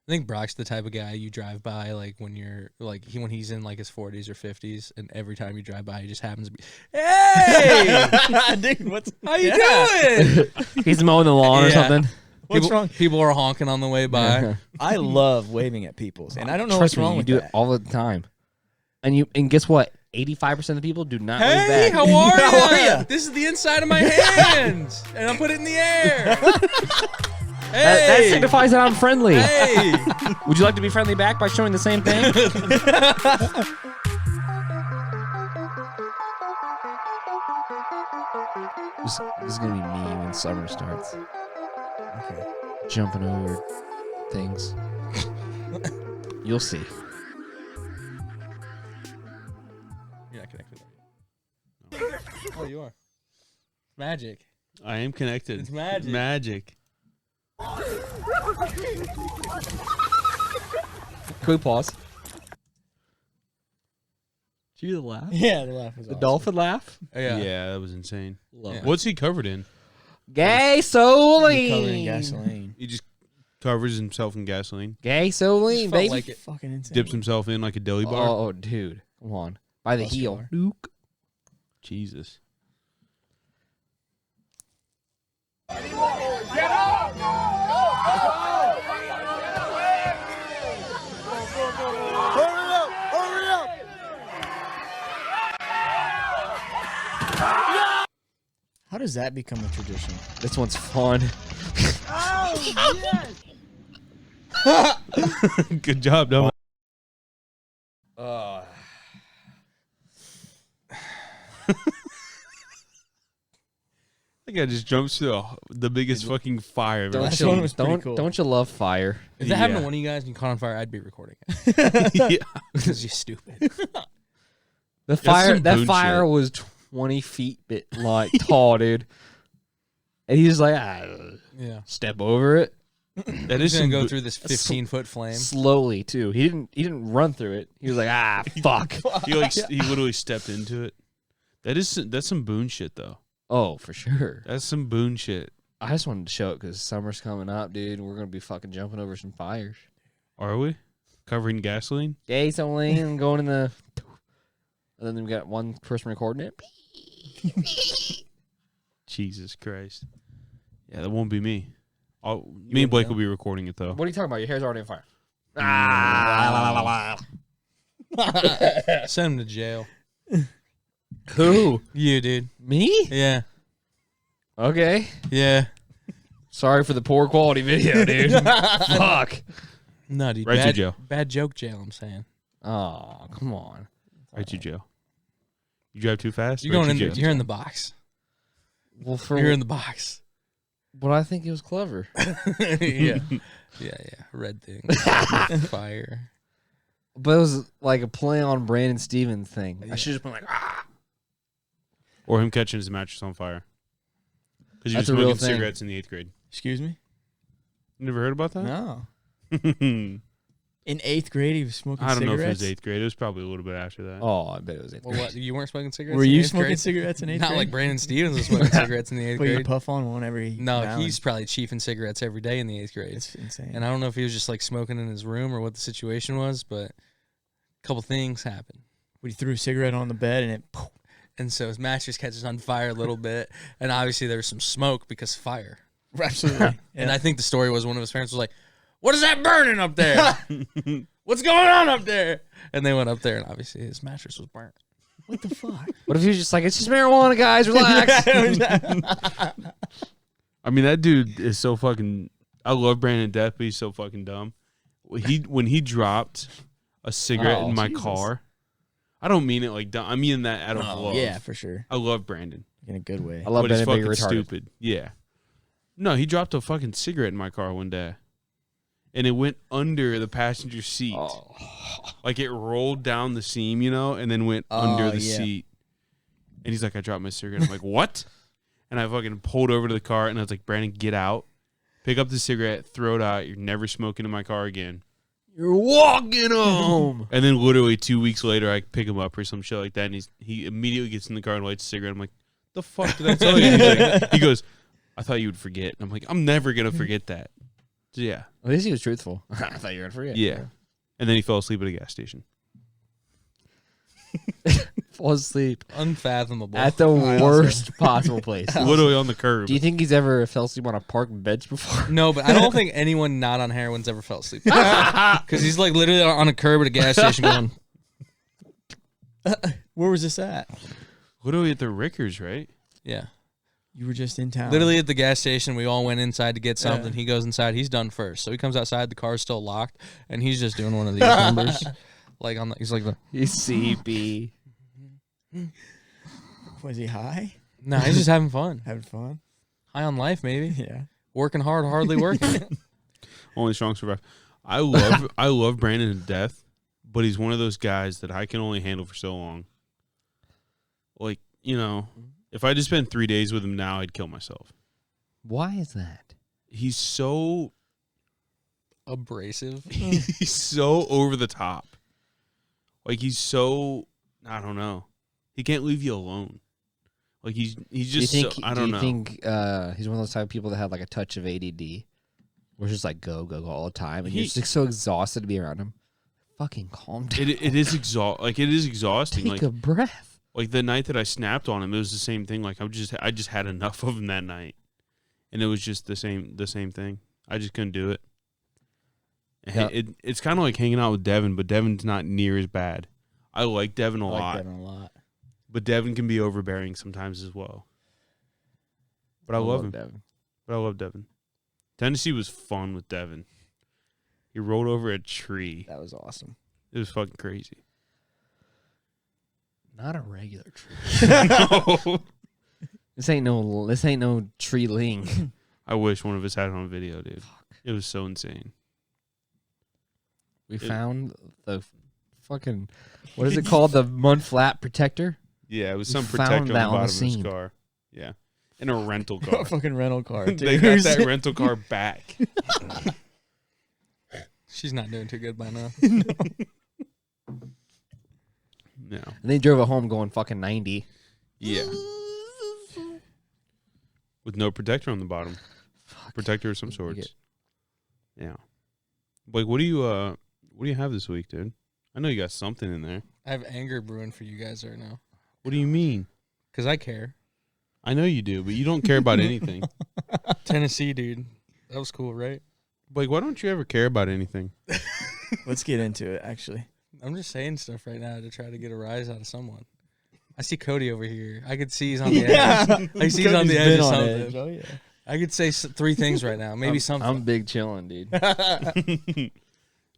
I think Brock's the type of guy you drive by like when you're like when he's in like his 40s or 50s, and every time you drive by, he just happens to be, hey, dude, how you doing? He's mowing the lawn or something. What's wrong? People are honking on the way by. I love waving at people, and I don't know Trust what's wrong me, with you do that. it all the time. And guess what? 85% of the people do not wave Hey, back. how are How are you? ya? This is the inside of my hands, and I put it in the air. Hey, That signifies that I'm friendly. hey. Would you like to be friendly back by showing the same thing? This is gonna be me when summer starts. Okay. Jumping over things. You'll see. You're not connected. Oh, you are. Magic. I am connected. It's magic. Magic. Can we pause? Did you hear the laugh? Yeah, the laugh was The awesome. dolphin laugh? Yeah, that was insane. Love Yeah. it. What's he covered in? Gasoline. Covered in gasoline. He just covers himself in gasoline, Gasoline, Felt baby. like it. Fucking insane. dips himself in like a deli bar. Oh, dude. Come on. By the heel. Muscular. Luke. Jesus. How does that become a tradition? This one's fun. Good job, Dom. I think I just jumped through the biggest fucking fire I've ever Last seen. one was pretty cool. Don't you love fire? If that happened Yeah. to one of you guys and you caught on fire, I'd be recording it. Yeah. Because you're stupid. The fire. some That boon fire shit. was 20 feet like tall, dude. And he's like, Yeah. step over it That He's is gonna some go through this 15-foot flame. slowly too. He didn't run through it. He was like, fuck. He he literally stepped into it. That's some boon shit though. Oh, for sure. That's some boon shit. I just wanted to show it because summer's coming up, dude. We're gonna be fucking jumping over some fires. Are we covering gasoline? Gasoline going in the. And then we got one person recording it. Jesus Christ. Yeah, that won't be me. Me and Blake will be recording it though. What are you talking about? Your hair's already on fire. Send him to jail. Who? You, dude. Me? Yeah. Okay. Yeah. Sorry for the poor quality video, dude. Fuck. No, dude. Right to jail. Bad joke jail, I'm saying. Oh, come on. Right to jail. You drive too fast? You're Right going to in. jail. You're in the box. Well, for You're in the box. but I think it was clever. Yeah. Yeah. Red thing. Fire. But it was like a play on Brandon Stevens thing. I should have been like, Or him catching his mattress on fire. Because he was That's a real smoking thing. cigarettes in the 8th grade. Excuse me? You never heard about that? No. I In 8th grade, he was smoking don't know cigarettes? if it was 8th grade. It was probably a little bit after that. oh, I bet it was it. Well, what? You weren't smoking cigarettes? Were in you 8th smoking grade? cigarettes in 8th Not grade? like Brandon Stevens was smoking cigarettes in the 8th Well, you grade. puff on one every No, now he's and- probably chiefing cigarettes every day in the 8th grade. It's insane. And I don't know if he was just like smoking in his room or what the situation was, but a couple things happened. When he threw a cigarette on the bed and it... And so his mattress catches on fire a little bit, and obviously there was some smoke because fire. Absolutely. And I think the story was one of his parents was like, "What is that burning up there? What's going on up there?" And they went up there, and obviously his mattress was burnt. What the fuck? What if he was just like, it's just marijuana, guys, relax. I mean, that dude is so fucking... I love Brandon to death, but he's so fucking dumb. When he dropped a cigarette Oh, in my Jesus. car, I don't mean it like dumb. I mean that out of love. Yeah, for sure. I love Brandon. In a good way. I love but he's Brandon being fucking retarded. stupid. Yeah. No, he dropped a fucking cigarette in my car one day. And it went under the passenger seat. Oh. Like it rolled down the seam, you know, and then went under the yeah. seat. And he's like, I dropped my cigarette. I'm like, what? And I fucking pulled over to the car and I was like, Brandon, get out. Pick up the cigarette, throw it out. You're never smoking in my car again. You're walking home. And then literally 2 weeks later, I pick him up or some shit like that. And he immediately gets in the car and lights a cigarette. I'm like, the fuck did I tell you? He goes, I thought you would forget. And I'm like, I'm never going to forget that. Yeah. At least he was truthful. I thought you were gonna forget. Yeah. And then he fell asleep at a gas station. Fall asleep Unfathomable. at the worst possible place. Literally on the curb. Do you think he's ever fell asleep on a park bench before? No, but I don't think anyone not on heroin's ever fell asleep. Because he's like literally on a curb at a gas station going, Where was this at? Literally at the Rickers, right? yeah. You were just in town. Literally at the gas station, we all went inside to get something. Yeah. He goes inside. He's done first. So he comes outside. The car's still locked. And he's just doing one of these numbers. Like on the, he's like, He's CB. Was he high? no, he's just having fun. Having fun? High on life, maybe. Yeah. Working hard, hardly working. Only strong survive. I love Brandon to death, but he's one of those guys that I can only handle for so long. Like, if I just spent 3 days with him now, I'd kill myself. Why is that? He's so Abrasive. he's so over the top. Like he's so I don't know. He can't leave you alone. Like he's just I don't know. Do you think he's one of those type of people that have like a touch of ADD? Where it's just like go all the time, and you're just like, so exhausted to be around him. Fucking calm down. It is exhausting. Take Like a breath. Like the night that I snapped on him, it was the same thing. Like I just had enough of him that night, and it was just the same thing. I just couldn't do it. Yeah. It's kind of like hanging out with Devin, but Devin's not near as bad. I like Devin a lot, Devin a lot. but Devin can be overbearing sometimes as well. But I love him. Devin. But I love Devin. Tennessee was fun with Devin. He rolled over a tree. That was awesome. It was fucking crazy. Not a regular tree. No. This ain't no tree ling. I wish one of us had it on video, dude. It was so insane. We found the fucking, what is it called? The mud flat protector? Yeah, it was We some found protector on the that on the bottom of his scene. car. Yeah. In a rental A car. fucking rental car. They got that rental car back. She's not doing too good by now. No. And they drove it home going fucking 90. Yeah. With no protector on the bottom. Protector of some sorts. Yeah. Like, what do you have this week, dude? I know you got something in there. I have anger brewing for you guys right now. What do you mean? Because I care. I know you do, but you don't care about anything. Tennessee, dude. That was cool, right? Like, why don't you ever care about anything? Let's get into it, actually. I'm just saying stuff right now to try to get a rise out of someone. I see Cody over here. I could see he's on the edge. I see he's on the edge of something. Oh, yeah. I could say three things right now. Maybe something. I'm big chilling, dude.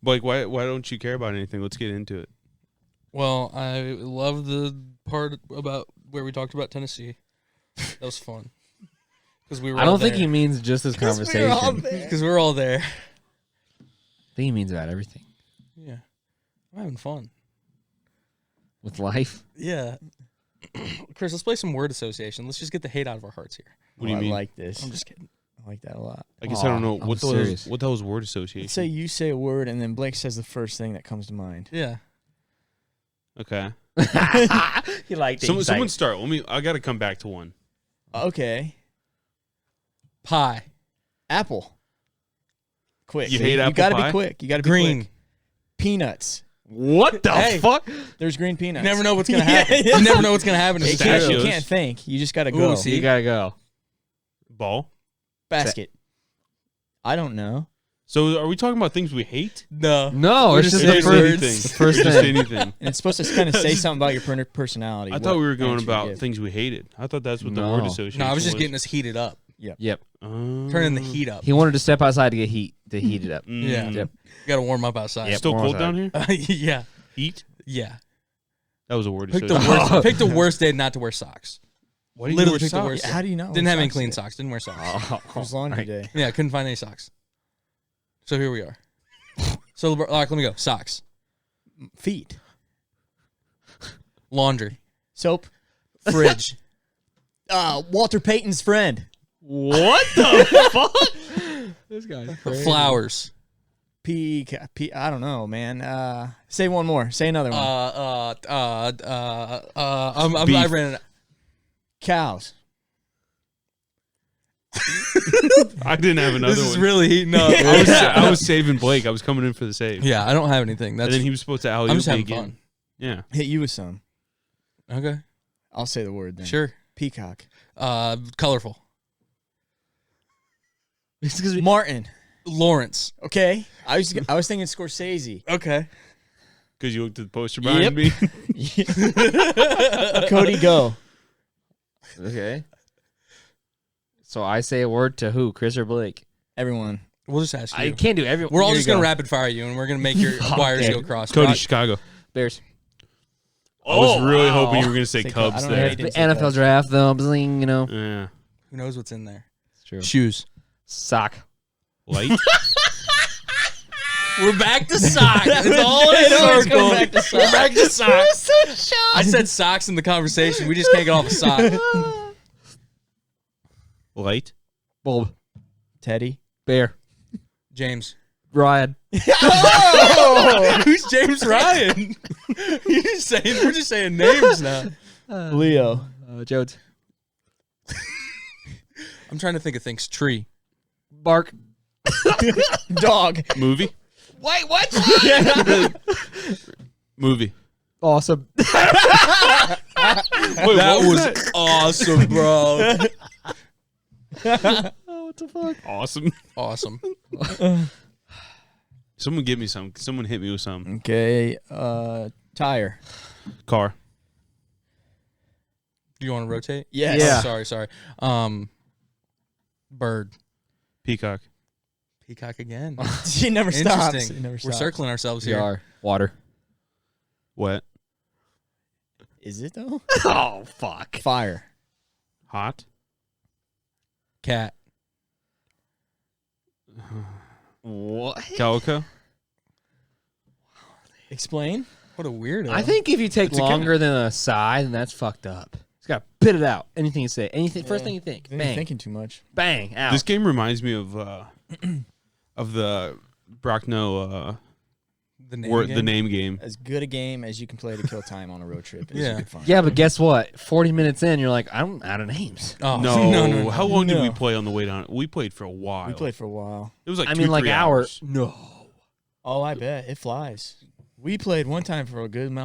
Like, why don't you care about anything? Let's get into it. Well, I love the part about where we talked about Tennessee. That was fun. Because we were. I don't think he means just this Because conversation. Because we're all there. I think he means about everything. Yeah, I'm having fun. With life. Yeah. Chris, let's play some word association. Let's just get the hate out of our hearts here. What do you mean? I like this. I'm just kidding. I like that a lot. I guess I don't know I'm what serious. the hell is word association. Let's say you say a word, and then Blake says the first thing that comes to mind. Yeah. Okay. He liked Someone start. I got to come back to one. Okay. Pie. Apple. Quick. You hate apple You gotta pie? be quick. You gotta be Green. quick. Peanuts. What the Hey. fuck? There's green peanuts. You never know what's gonna Yeah, happen. yeah. You never know what's gonna happen. You to can't, pistachios. you can't think. You just gotta Ooh, go. see? You gotta go. Ball. Basket. I don't know. So are we talking about things we hate? No. No, We're it's just just saying the words. first, the first Just thing. anything. And it's supposed to kind of say something about your personality. I thought we were what going answer you about give. things we hated. I thought that's what the No. word association No, I was just getting us heated up. Yep. Turning the heat up. He wanted to step outside to get heat, to heat it up. Yeah. Yep. You gotta warm up outside. Yep. Still Warm cold outside. down here? Yeah. Heat? Yeah. That was a word Pick the association. worst. Pick the worst day not to wear socks. Why do you Literally wear pick the socks? worst. How do you know? Didn't have any Socks clean day? socks. Didn't wear socks. It was laundry day. Yeah, couldn't find any socks. So here we are. So all right, let me go. Socks, Feet. laundry, Soap. fridge, Walter Payton's friend. What the fuck? This guy's crazy. flowers. I don't know, man. Say one more. Say another one. I Beef. ran it. Cows. I didn't have another This one. is really heating up. I was saving Blake. I was coming in for the save. Yeah, I don't have anything. And That's then he was supposed to alley I'm just having again. fun. Yeah. Hit you with some. Okay, I'll say the word then. sure. Peacock. Colorful. Martin. Lawrence. Okay. I was thinking Scorsese. Okay. Because you looked at the poster behind me. Cody, go. Okay. So I say a word to who? Chris or Blake? Everyone. We'll just ask you. I can't do everyone. We're all Here just you gonna go. rapid fire you, and we're gonna make your wires Okay. go cross. Cody, Brock- Chicago. Bears. I was really wow. hoping you were going to say Say Cubs Cubs. I don't know there. how you didn't say NFL Cubs. draft, though. Bling, you know. Yeah. Who knows what's in there? It's true. Shoes. Sock. Light. We're back to socks. It's all in a always circle. come back to socks. We're back to socks. I said socks in the conversation. We just can't get off a sock. Light. Bulb. Teddy. Bear. James. Ryan. Who's James Ryan? We're just saying names now. Leo. Jones. I'm trying to think of things. Tree. Bark. Dog. Movie. Wait, what? Movie. Awesome. Wait, That was awesome, bro. Oh, what the fuck? awesome. Awesome. Someone give me some. Someone hit me with some. Okay. Tire. Car. Do you want to rotate? Yes. Yeah. Oh, sorry. Bird. Peacock. Peacock again. She never stops. Interesting. It never We're stops. circling ourselves We here. are. Water. Wet. Is it though? Oh, fuck. Fire. Hot. Cat. What? Calico. Explain. What a weirdo. I think if you take It's a longer than a sigh, then that's fucked up. It's got to spit it out. Anything you say. Anything. First Yeah. thing you think. You're Bang. thinking too much. Bang. Out. This game reminds me of the Brockno the name. the name game. As good a game as you can play to kill time on a road trip. Is Yeah. you could find. Yeah, but guess what? 40 minutes in, you're like, I'm out of names. Oh, No, no. How long did we No. play on the way down? We played for a while. We played for a while. It was like I 2, mean, like 3 hours. hours. No. Oh, I bet it flies. We played one time for a good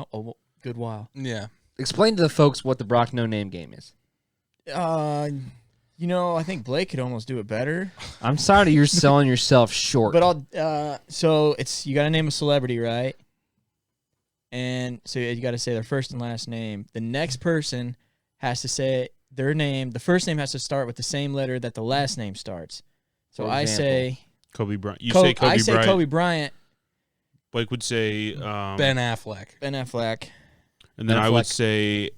good while. Yeah. Explain to the folks what the Brock No Name game is. I think Blake could almost do it better. I'm sorry you're selling yourself short. But so it's you got to name a celebrity, right? And so you got to say their first and last name. The next person has to say their name. The first name has to start with the same letter that the last name starts. So For I example. say Kobe Bryant. You say Kobe I say Bryant. Kobe Bryant, Blake would say Ben Affleck. Ben Affleck, and then Ben I would Affleck. say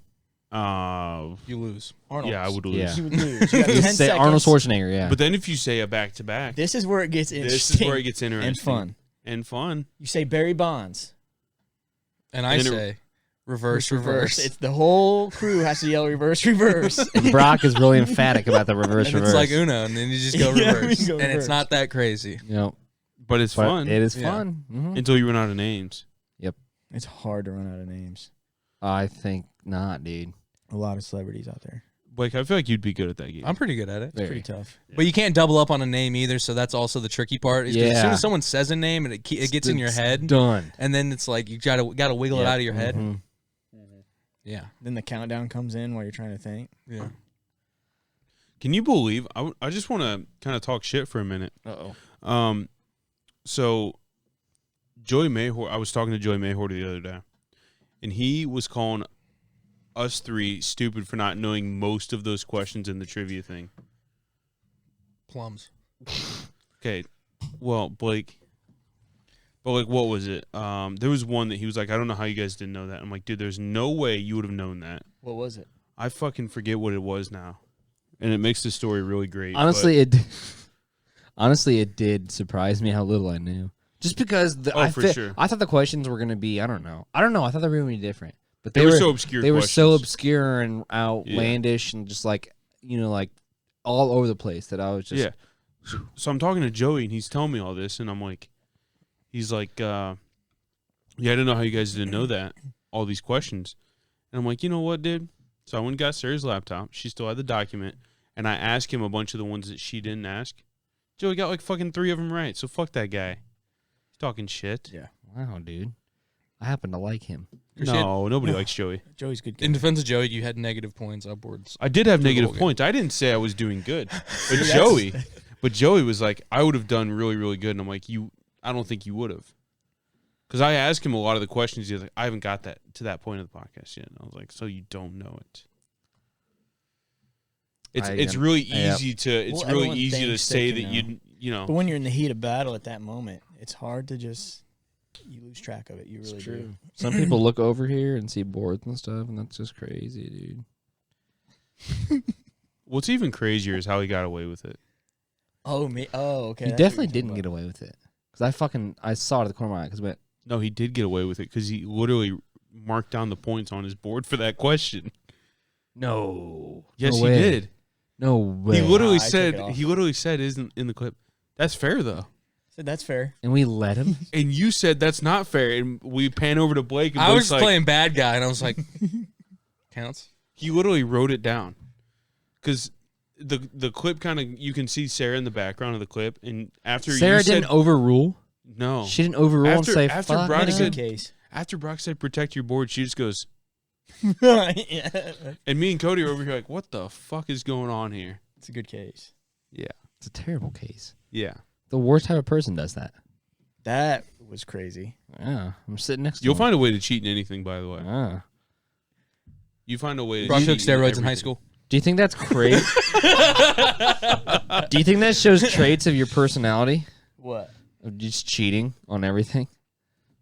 You lose. Arnold. yeah, I would lose. Yeah. You would lose. You got You 10 say seconds. Arnold Schwarzenegger, yeah. But then if you say a back to back, This is where it gets this interesting is where it gets interesting and fun. And fun. You say Barry Bonds. And I Then it- say reverse. It's the whole crew has to yell reverse, reverse. And Brock is really emphatic about the reverse And reverse. it's like Uno, and then you just go Yeah, we reverse. go And reverse. it's not that crazy. You know, But it's but fun It is Yeah. fun. Mhm. until you run out of names. It's hard to run out of names. I think not, dude. A lot of celebrities out there. Blake, I feel like you'd be good at that game. I'm pretty good at it. It's pretty tough. But you can't double up on a name either, so that's also the tricky part. Is 'cause as soon Yeah. as someone says a name and it gets in your It's head, Done. and then it's like you gotta wiggle it Yep. out of your head. Mhm. Yeah, Then the countdown comes in while you're trying to think. yeah. Can you believe? I just want to kind of talk shit for a minute. Uh-oh. So Joey Mayhor, I was talking to Joey Mayhor the other day, and he was calling us three stupid for not knowing most of those questions in the trivia thing. Plums. Okay, well, Blake, but like, what was it? There was one that he was like, I don't know how you guys didn't know that. I'm like, dude, there's no way you would have known that. What was it? I fucking forget what it was now, and it makes the story really great. Honestly, it did surprise me how little I knew. Just because for sure. I thought the questions were gonna be I don't know. I thought they were gonna be different. But they were so obscure. They were so questions. obscure and outlandish and just like like all over the place that I was just Yeah. So I'm talking to Joey, and he's telling me all this, and I'm like, he's like, yeah, I didn't know how you guys didn't know that, all these questions. And I'm like, you know what, dude? So I went and got Sarah's laptop. She still had the document, and I asked him a bunch of the ones that she didn't ask, Joey got like fucking 3 of them right. So fuck that guy. He's talking shit. Yeah. Wow, dude. I happen to like him. No, nobody likes Joey. Joey's good. In defense of Joey, you had negative points upwards. I did have Through the negative whole game. points. I didn't say I was doing good, but That's- Joey was like, I would have done really, really good, and I'm like, I don't think you would have, because I asked him a lot of the questions. He was like, I haven't got that to that point of the podcast yet. And I was like, so you don't know it. It's really easy to Well, everyone to thinks say that, that you you know. But when you're in the heat of battle at that moment, it's hard to just you lose track of it. You really do. Some people look over here and see boards and stuff, and that's just crazy, dude. What's even crazier is how he got away with it. Oh me. Oh okay. He that's what definitely you're didn't talking get away with it. Because I saw it at the corner of my eye. Because No, he did get away with it because he literally marked down the points on his board for that question. no. Yes, No he way. did. No way. He literally I took it off. said isn't in the clip. That's fair though. So that's fair. And we let him? And you said that's not fair. And we pan over to Blake and I Blake's was like, playing bad guy, and I was like, counts. he literally wrote it down. Because the clip kind of, you can see Sarah in the background of the clip. And after Sarah you said, didn't overrule? no. She didn't overrule After- and say, after fuck Brock Not a no. good case. After Brock said protect your board, she just goes, Yeah. and me and Cody are over here like, what the fuck is going on here? It's a good case. Yeah. It's a terrible case. Yeah. The worst type of person does that. That was crazy. Yeah. I'm sitting next to You'll him. find a way to cheat in anything, by the way. Ah. You find a way to Brock cheat took steroids in high everything. school. Do you think that's crazy? Do you think that shows traits of your personality? What? Of just cheating on everything?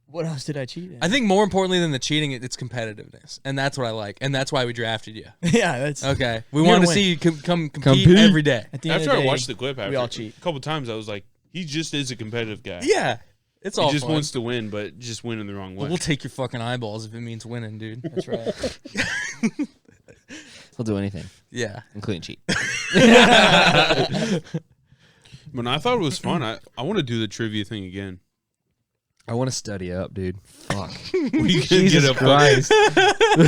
What else did I cheat in? I think more importantly than the cheating, it's competitiveness, and that's what I like, and that's why we drafted you. yeah, that's Okay, we You're wanted to gonna see you come compete Compete. every day. at the end After of the I day, watched the clip, we all cheat. a couple times, I was like, he just is a competitive guy. Yeah, it's He all just fun. wants to win, but just win in the wrong way. But we'll take your fucking eyeballs if it means winning, dude. That's right. He'll do anything, Yeah. including cheat. But I thought it was fun. I want to do the trivia thing again. I want to study up, dude. Fuck. You gonna Jesus get Christ.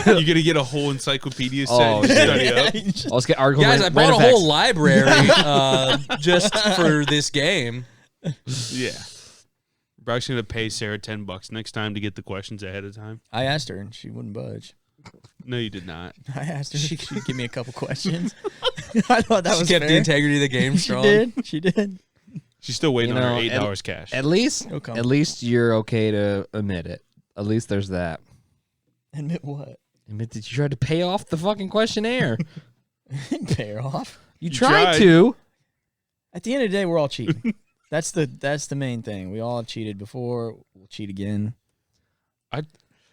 You're gonna get a whole encyclopedia set Oh, and study up. Let's get article. Guys, I bought a random whole facts. library just for this game. Yeah. Brock's gonna pay Sarah $10 next time to get the questions ahead of time. I asked her and she wouldn't budge. No, you did not. I asked her if she'd give me a couple questions. I thought that She was kept fair. the integrity of the game She strong. did. She did. She's still waiting You on know, her $8 cash. At least, It'll come. at least you're okay to admit it. At least there's that. Admit what? Admit that you tried to pay off the fucking questionnaire. Pay her off. You tried. tried to. At the end of the day, we're all cheating. That's the main thing. We all cheated before. We'll cheat again.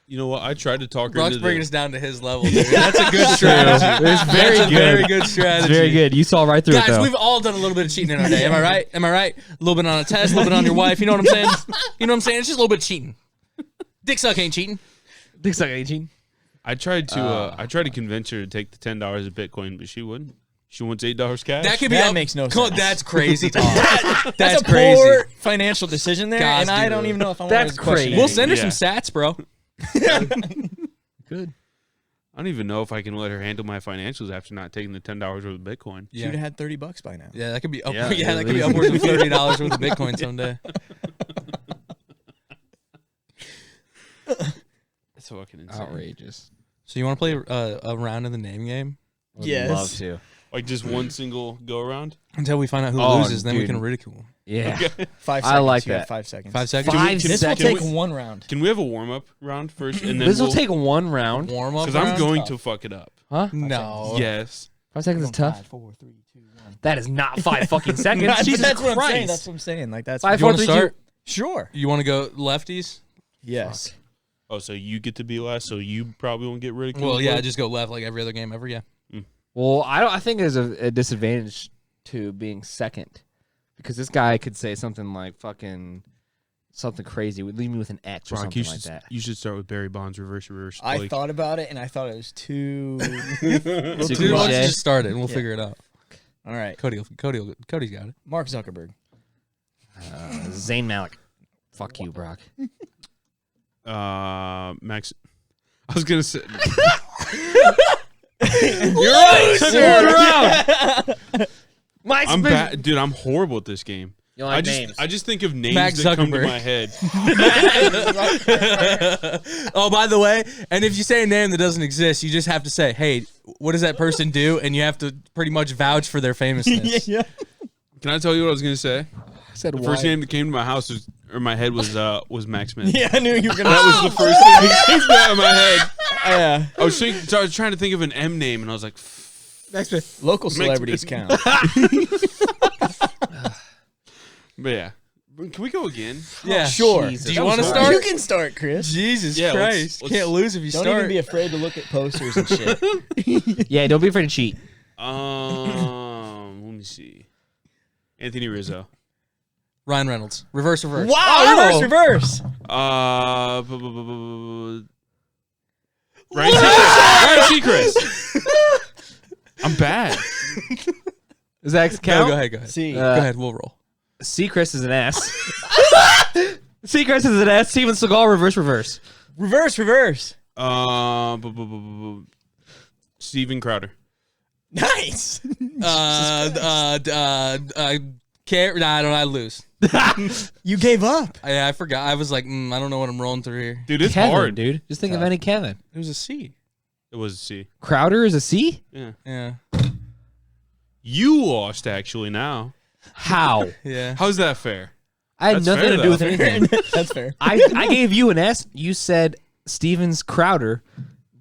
You know what? I tried to talk her Brock's into bringing the, us down to his level, dude. That's a good strategy. It's very That's a good. very good It's strategy. very good. You saw right through Guys, it, though. we've all done a little bit of cheating in our day. Am I right? Am I right? A little bit on a test, a little bit on your wife. You know what I'm saying? You know what I'm saying? It's just a little bit of cheating. Dick suck ain't cheating. Dick's like 18. I tried to convince her to take the $10 of Bitcoin, but she wouldn't. She wants $8 cash. That could be. That makes no Come on, sense. That's crazy talk. That's a crazy. poor financial decision there, Gosh, and I dude. don't even know if I want That's to question crazy. We'll it. send her Yeah. some sats, bro. Good. I don't even know if I can let her handle my financials after not taking the $10 worth of Bitcoin. She'd have had $30 by now. Yeah, that could be. Yeah, Yeah, that at could be least. upwards of $30 worth of Bitcoin someday. That's fucking insane. Outrageous. So you want to play a round of the name game Would Yes. love to. Like just one single go around. until we find out who Oh, loses? Then we dude. can ridicule him. Yeah. 5 seconds. I like You have that. 5 seconds. 5 seconds. Five This will seconds. take we- one round. Can we have a warm up round first, and then This will take one round. Warm up. because I'm round? going to fuck it up. Huh? No. Yes. 5 seconds is tough. 5, 4, 3, 2, 1. That is not 5 fucking seconds. That's Jesus what I'm saying. Christ. That's what I'm saying. Like that's 5, You want 4, to 3, 2. start? sure. You want to go lefties? Yes. Oh, so you get to be last, so you probably won't get ridiculed. Well, yeah, just go left like every other game ever. Yeah. Well, I think there's a disadvantage to being second because this guy could say something like fucking something crazy. Would leave me with an X or Brock, something you like should that. you should start with Barry Bonds reverse. I Like, thought about it and I thought it was too. Too Dude, why don't you cliche. just start it and we'll Yeah. figure it out. All right. Cody's got it. Mark Zuckerberg. Zayn Malik. Fuck you, Brock. Max. I was gonna say You're right. Took one round. Mike's I'm been- bad, dude. I'm horrible at this game. You don't like I just names. I just think of names Max that come to Zuckerberg. my head. Oh, by the way, and if you say a name that doesn't exist, you just have to say, "Hey, what does that person do?" And you have to pretty much vouch for their famousness. yeah. Can I tell you what I was gonna say? I said The first name that came to my house my head was Max Smith. Yeah, I knew you were gonna. That was the first thing that came out of my head. Yeah. So I was trying to think of an M name, and I was like, Local celebrities count. but yeah. Can we go again? Yeah, Sure. Jesus. Do you want to That was start? You can start, Chris. Jesus Yeah, Christ! let's- Can't lose if you Don't start. even be afraid to look at posters and shit. Yeah, don't be afraid to cheat. Let me see. Anthony Rizzo. Ryan Reynolds. Reverse. Wow, Oh! reverse. Ryan Seacrest. I'm bad. Does that Go count? ahead. See, Go ahead. We'll roll. Seacrest is an S. Seacrest is an S. Steven Seagal, reverse. reverse. Steven Crowder. Nice. I lose. You gave up. I forgot. I was like, I don't know what I'm rolling through here. Dude, it's Kevin, hard. dude. Just think of any Kevin. It was a C. It was a C. Crowder is a C? Yeah. Yeah. You lost actually now. How? Yeah. How's that fair? I had That's nothing fair, to do with though. anything. That's fair. I gave you an S. You said Stevens Crowder.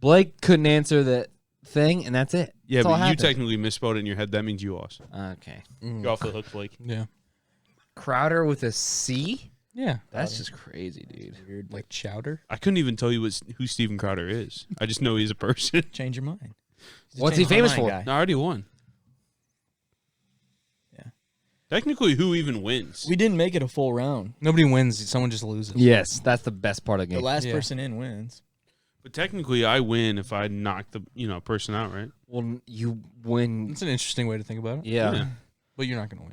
Blake couldn't answer the thing, and that's it. Yeah, That's all but you happened. technically misspelled it in your head. That means you lost. Okay. You're off the hook, Blake. Yeah. Crowder with a C? Yeah. That's just crazy, dude. Weird. Like chowder. I couldn't even tell you who Steven Crowder is. I just know he's a person. Change your mind. He's a What's he change my famous mind for? guy. No, I already won. Yeah. Technically, who even wins? We didn't make it a full round. Nobody wins. Someone just loses. Yes, that's the best part of the The game. last Yeah. person in wins. But technically, I win if I knock the person out, right? Well, you win. It's an interesting way to think about it. Yeah. Yeah. But you're not going to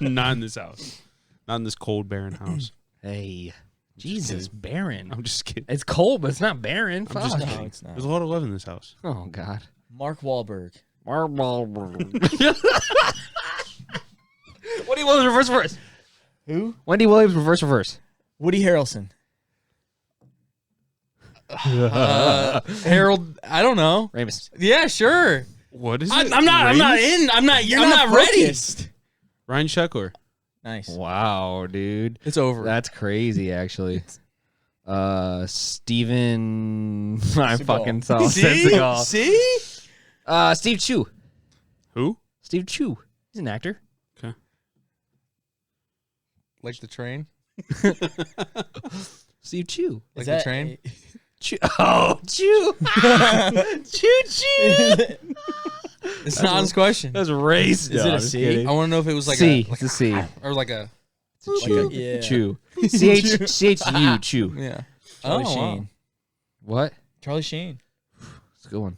win. Not in this house. Not in this cold, barren house. Hey, Jesus, Baron. I'm just kidding. It's cold, but it's not barren. I'm just Fuck. kidding. No, it's not. There's a lot of love in this house. Oh God. Mark Wahlberg. Wendy Williams reverse. Who? Wendy Williams reverse. Woody Harrelson. Harold, I don't know. Ramus. Yeah, sure. What is it? I'm not Ramus? in. I'm not. You're I'm not ready. focused. Ryan Sheckler. Nice. Wow, dude. It's over. That's crazy, actually. Steven. I Seagal. fucking saw. See? Seagal. See? Steve Chu. Who? Steve Chu. He's an actor. Okay. Like the train. Steve Chu. Like Is the that train. Chu. Oh, Chu. Choo choo. It's an honest question. That's racist. Is it a C? I want to know if it was like C. a It's a C. or like a Chu. Yeah. Chu. CHU. Chu. yeah. Charlie Oh, wow. Sheen. What? Charlie Sheen. It's a good one.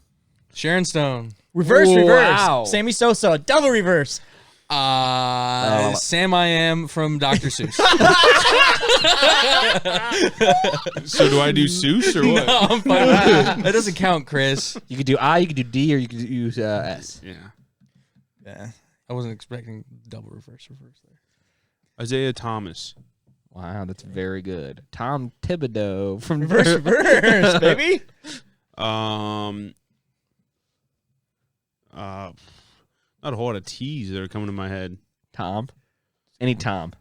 Sharon Stone. Reverse. Wow. Sammy Sosa. Double reverse. Sam I Am from Dr. Seuss. So do I do Seuss or what? No, I'm fine with that. That doesn't count, Chris. You could do I, you could do D, or you could use S. Yeah. Yeah. I wasn't expecting double reverse there. Isaiah Thomas. Wow, that's very good. Tom Thibodeau from Reverse, baby. Not a whole lot of T's that are coming to my head. Tom. Any Tom.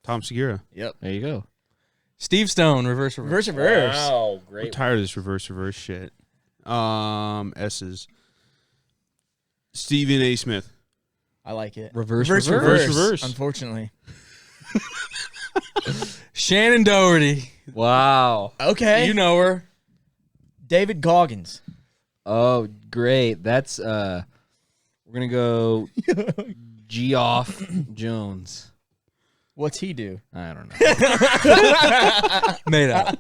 Tom Segura. Yep. There you go. Steve Stone, reverse. Reverse. Wow, I'm great. tired of this reverse shit. S's. Stephen A. Smith. I like it. Reverse. reverse. Unfortunately. Shannon Doherty. Wow. Okay. You know her. David Goggins. Oh, great. That's we're gonna go Geoff Jones. What's he do? I don't know. Made up.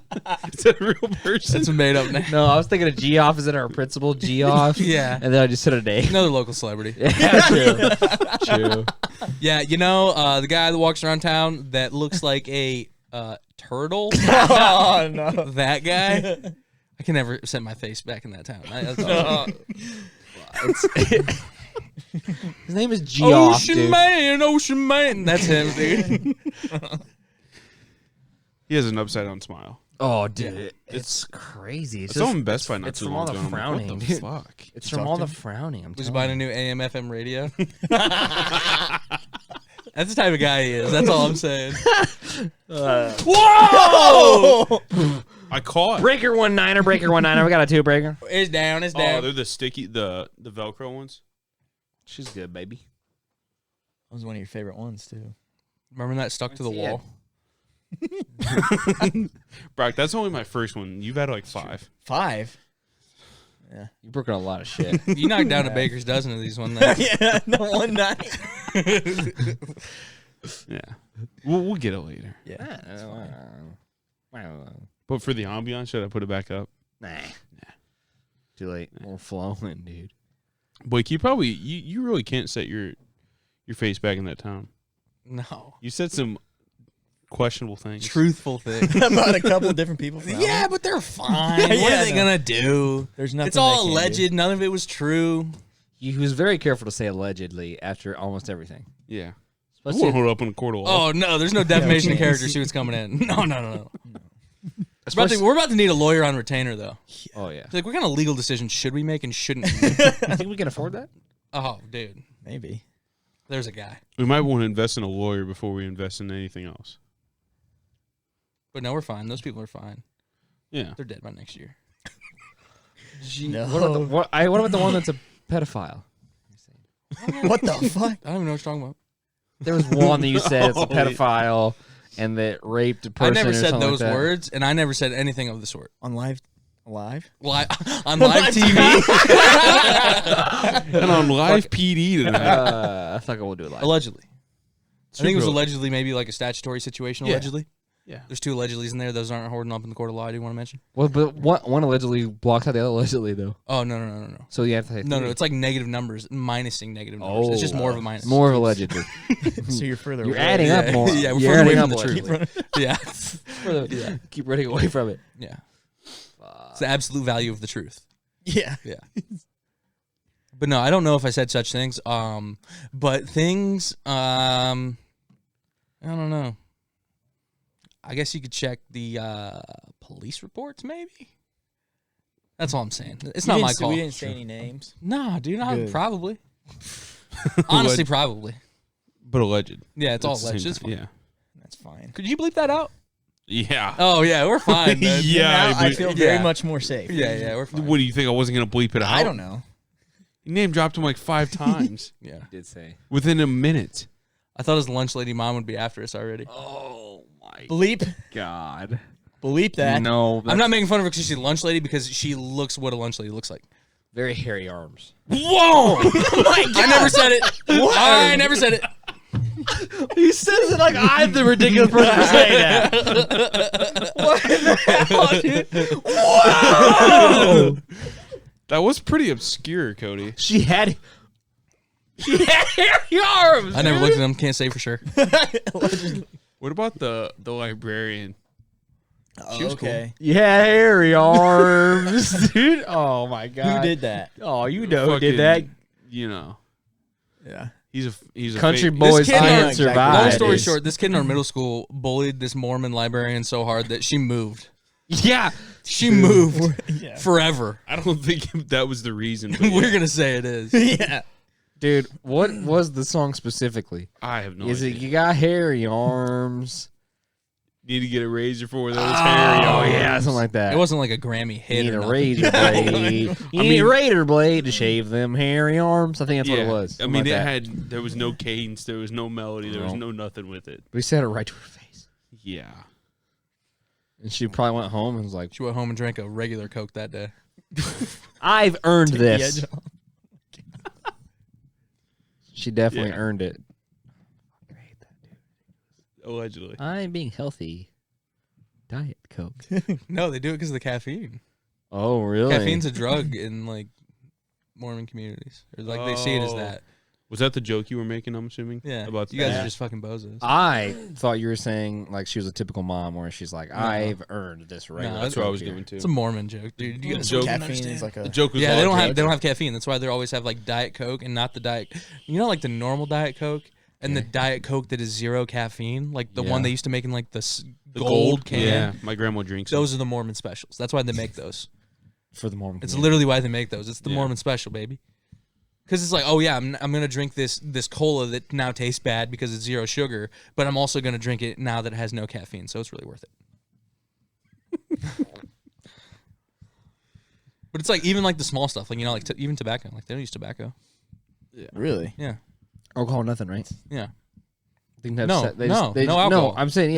Is that a real person? It's a made up name. No, I was thinking of Geoff. Is it our principal Geoff? Yeah. And then I just said a name. Another local celebrity. Yeah, true. True. Yeah, you know, the guy that walks around town that looks like a turtle. Oh no. That guy. I can never set my face back in that town. His name is Geoff, Ocean Man. That's him, dude. He has an upside down smile. Oh, dude, it's crazy. It's on Best Buy not it's too from long all the ago. I'm like, frowning, what the dude. fuck? It's from all the frowning. I'm Was telling buying a you. new AM/FM radio. That's the type of guy he is. That's all I'm saying. Whoa! I caught. Breaker 19er, Breaker 19er. We got a 2 breaker. It's down. It's Oh, down. they're the sticky, the Velcro ones. She's good, baby. That was one of your favorite ones too. Remember that stuck to the see wall? Brock, that's only my first one. You've had like 5. 5. You've broken a lot of shit. You knocked down a baker's dozen of these one night. Yeah, the one night. Yeah, we'll get it later. Yeah. But for the ambiance, should I put it back up? Nah. Too late. We're flowing, dude. Boy, you really can't set your face back in that town. No. You said some questionable things. Truthful thing. About a couple of different people. From Yeah, but they're fine. Yeah, What yeah, are they no. gonna do? There's nothing. It's all they can alleged. do. None of it was true. He was very careful to say allegedly after almost everything. Yeah. I Especially, won't hold up on a court of law. Oh no, there's no defamation of Yeah, character suits coming in. No. especially We're about to need a lawyer on retainer though. oh yeah. Like, what kind of legal decisions should we make and shouldn't we make? I think we can afford that. Oh, dude, Maybe. there's a guy. We might want to invest in a lawyer before we invest in anything else. But no, we're fine. Those people are fine. Yeah. They're dead by next year. No. What about the one that's a pedophile? What the fuck? I don't even know what you're talking about. There was one that you said it's a No. pedophile and that raped a person. I never or said something those like that. words, and I never said anything of the sort. On live? On live TV. And on live PD tonight. I thought I will do it live. Allegedly. I think it was Super- allegedly maybe like a statutory situation, Yeah. allegedly. Yeah. There's 2 allegedlys in there. Those aren't holding up in the court of law. Do you want to mention? Well, but one allegedly blocks out the other allegedly though. Oh, no. So you have to say No, three. it's like negative numbers, minusing negative numbers. It's just more of a minus. more of allegedly. So you're further You're away. adding up more. Yeah, we're You're further away adding from up the more. truth. Yeah. Further- Keep running away from it. Yeah. It's the absolute value of the truth. Yeah. Yeah. But no, I don't know if I said such things. But things, I don't know. I guess you could check the police reports, maybe. That's all I'm saying. It's not my call. We didn't say any names. No, dude, Good. probably. Honestly, probably. But alleged. Yeah, it's all At the same alleged. It's time, fine. Yeah. That's fine. Could you bleep that out? Yeah. Oh yeah, we're fine. Man. Yeah, Now I but- feel very yeah. much more safe. Yeah, we're fine. What do you think? I wasn't going to bleep it out? I don't know. You name dropped him like 5 times Yeah, Did say. within a minute. I thought his lunch lady mom would be after us already. Oh my Bleep. god. Bleep that. No, I'm not making fun of her because she's a lunch lady, because she looks what a lunch lady looks like. very hairy arms. Whoa! I never said it. I never said it. He says it like I'm the ridiculous person to say that. What the hell, dude? Whoa! That was pretty obscure, Cody. She had hairy arms. I never looked at them. Can't say for sure. What about the librarian? She was Okay. You had hairy arms, dude. Oh my god. Who did that? Oh, you know who Fucking, did that? You know, Yeah. he's a Country fake- boys kid- can't exactly. survive. Long story dude. short, this kid in our middle school bullied this Mormon librarian so hard that she moved. Yeah. She moved Yeah. forever. I don't think that was the reason. But We're yeah, gonna say it is. Yeah. Dude, what was the song specifically? I have no Is it idea. you got hairy arms? Need to get a razor for those Oh hairy arms. yeah, something like that. It wasn't like a Grammy You hit need or a nothing. razor blade. You need a razor blade to shave them hairy arms. I think that's what it Yeah. was. I Something mean, like it that. there was no cadence, there was no melody, there was No. no nothing with it. We said it right to her face, Yeah. and she probably went home and was like, She went home and drank a regular Coke that day. "I've earned The this." edge off. She definitely Yeah. earned it. Allegedly. I'm being healthy. Diet Coke. No, they do it because of the caffeine. Oh really? Caffeine's a drug in like Mormon communities, or like they see it as Oh. that. Was that the joke you were making? I'm assuming. Yeah. About You guys that? are just fucking bozos. I thought you were saying like she was a typical mom, where she's like, I've earned this regular. That's what I was Coke here. doing too. It's a Mormon joke, dude. You guys joke- don't Caffeine understand. is like The a. joke was Yeah, they logic. don't have caffeine. That's why they always have like Diet Coke and not the Diet. You know, like the normal Diet Coke and the Diet Coke that is 0 caffeine, like the one Yeah. they used to make in like the The gold can. Yeah, my grandma drinks. them. Those are the Mormon specials. That's why they make those. For the Mormon. It's community. literally why they make those. It's the Yeah. Mormon special, baby. Because it's like, oh yeah, I'm gonna drink this cola that now tastes bad because it's 0 sugar, but I'm also gonna drink it now that it has no caffeine, so it's really worth it. But it's like even like the small stuff, like you know, like even tobacco, like they don't use tobacco. Really? Yeah, alcohol, nothing, right? yeah. They can have No, no alcohol. No, I'm saying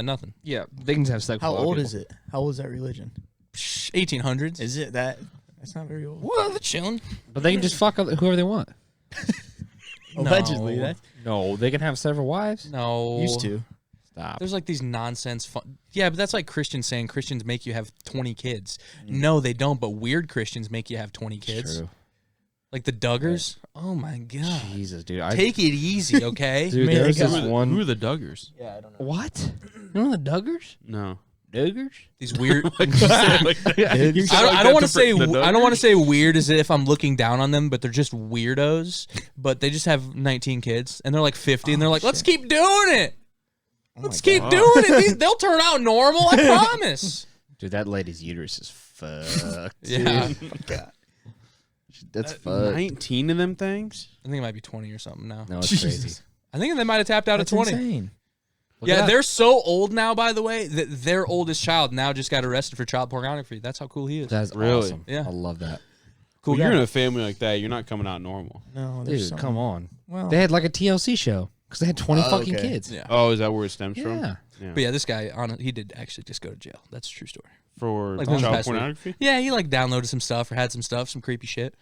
nothing. yeah. They can just have sex. How with a lot of old people. is it? How old is that religion? 1800s. Is it that? That's not very old. Well, they're chilling. But they can just fuck whoever they want. Allegedly, No. that's No, they can have several wives. No, used to. Stop. There's like these nonsense fun. Yeah, but that's like Christians saying Christians make you have 20 kids. No, they don't. But weird Christians make you have 20 kids. True. Like the Duggars. Oh my god. Jesus, dude. Take it easy, okay? Dude, Man, there's they got- this Who one. are the Duggars? Yeah, I don't know. What? You know the Duggars? No. Duggars? These weird. Like you said, like that. I don't want to say. The I don't want to Duggars? say weird as if I'm looking down on them, but they're just weirdos. But they just have 19 kids, and they're like 50, and they're like, "Let's keep doing it. Let's keep God. doing it. They'll turn out normal. I promise." Dude, that lady's uterus is fucked. Yeah, God. That's fucked. 19 of them things? I think it might be 20 or something now. No, it's Jesus. crazy. I think they might have tapped out That's at 20. insane. Look Yeah, it up. they're so old now, by the way, that their oldest child now just got arrested for child pornography. That's how cool he is. That's Really? awesome. Yeah. I love that. Cool When you're guy. in a family like that, you're not coming out normal. No, Dude, there's some. come on. Well, They had like a TLC show because they had 20 Oh, fucking okay. kids. Yeah. Oh, is that where it stems from? Yeah. Yeah. But yeah, this guy, he did actually just go to jail. That's a true story. For Like this child past week. pornography? Yeah, he like downloaded some stuff or had some stuff, some creepy shit.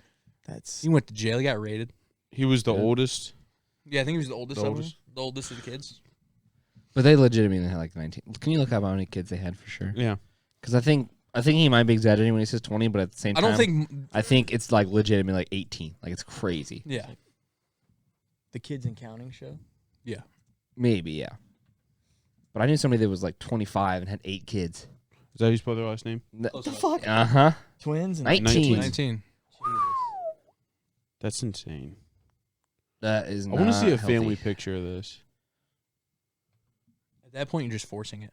that's He went to jail. He got raided. He was the Yeah. oldest. Yeah, I think he was the oldest The of them. oldest? The oldest of the kids. But they legitimately had like 19. Can you look up how many kids they had for sure? Yeah. Because I think he might be exaggerating when he says 20, but at the same I time, don't think. I think it's like legitimately like 18. Like it's crazy. Yeah. the Kids and Counting show. Yeah. Maybe, yeah. But I knew somebody that was like 25 and had 8 kids. Is that how you spell their last name? What the fuck? Uh huh. Twins and 19. 19. That's insane. That is. I want to see a healthy. family picture of this. At that point, you're just forcing it.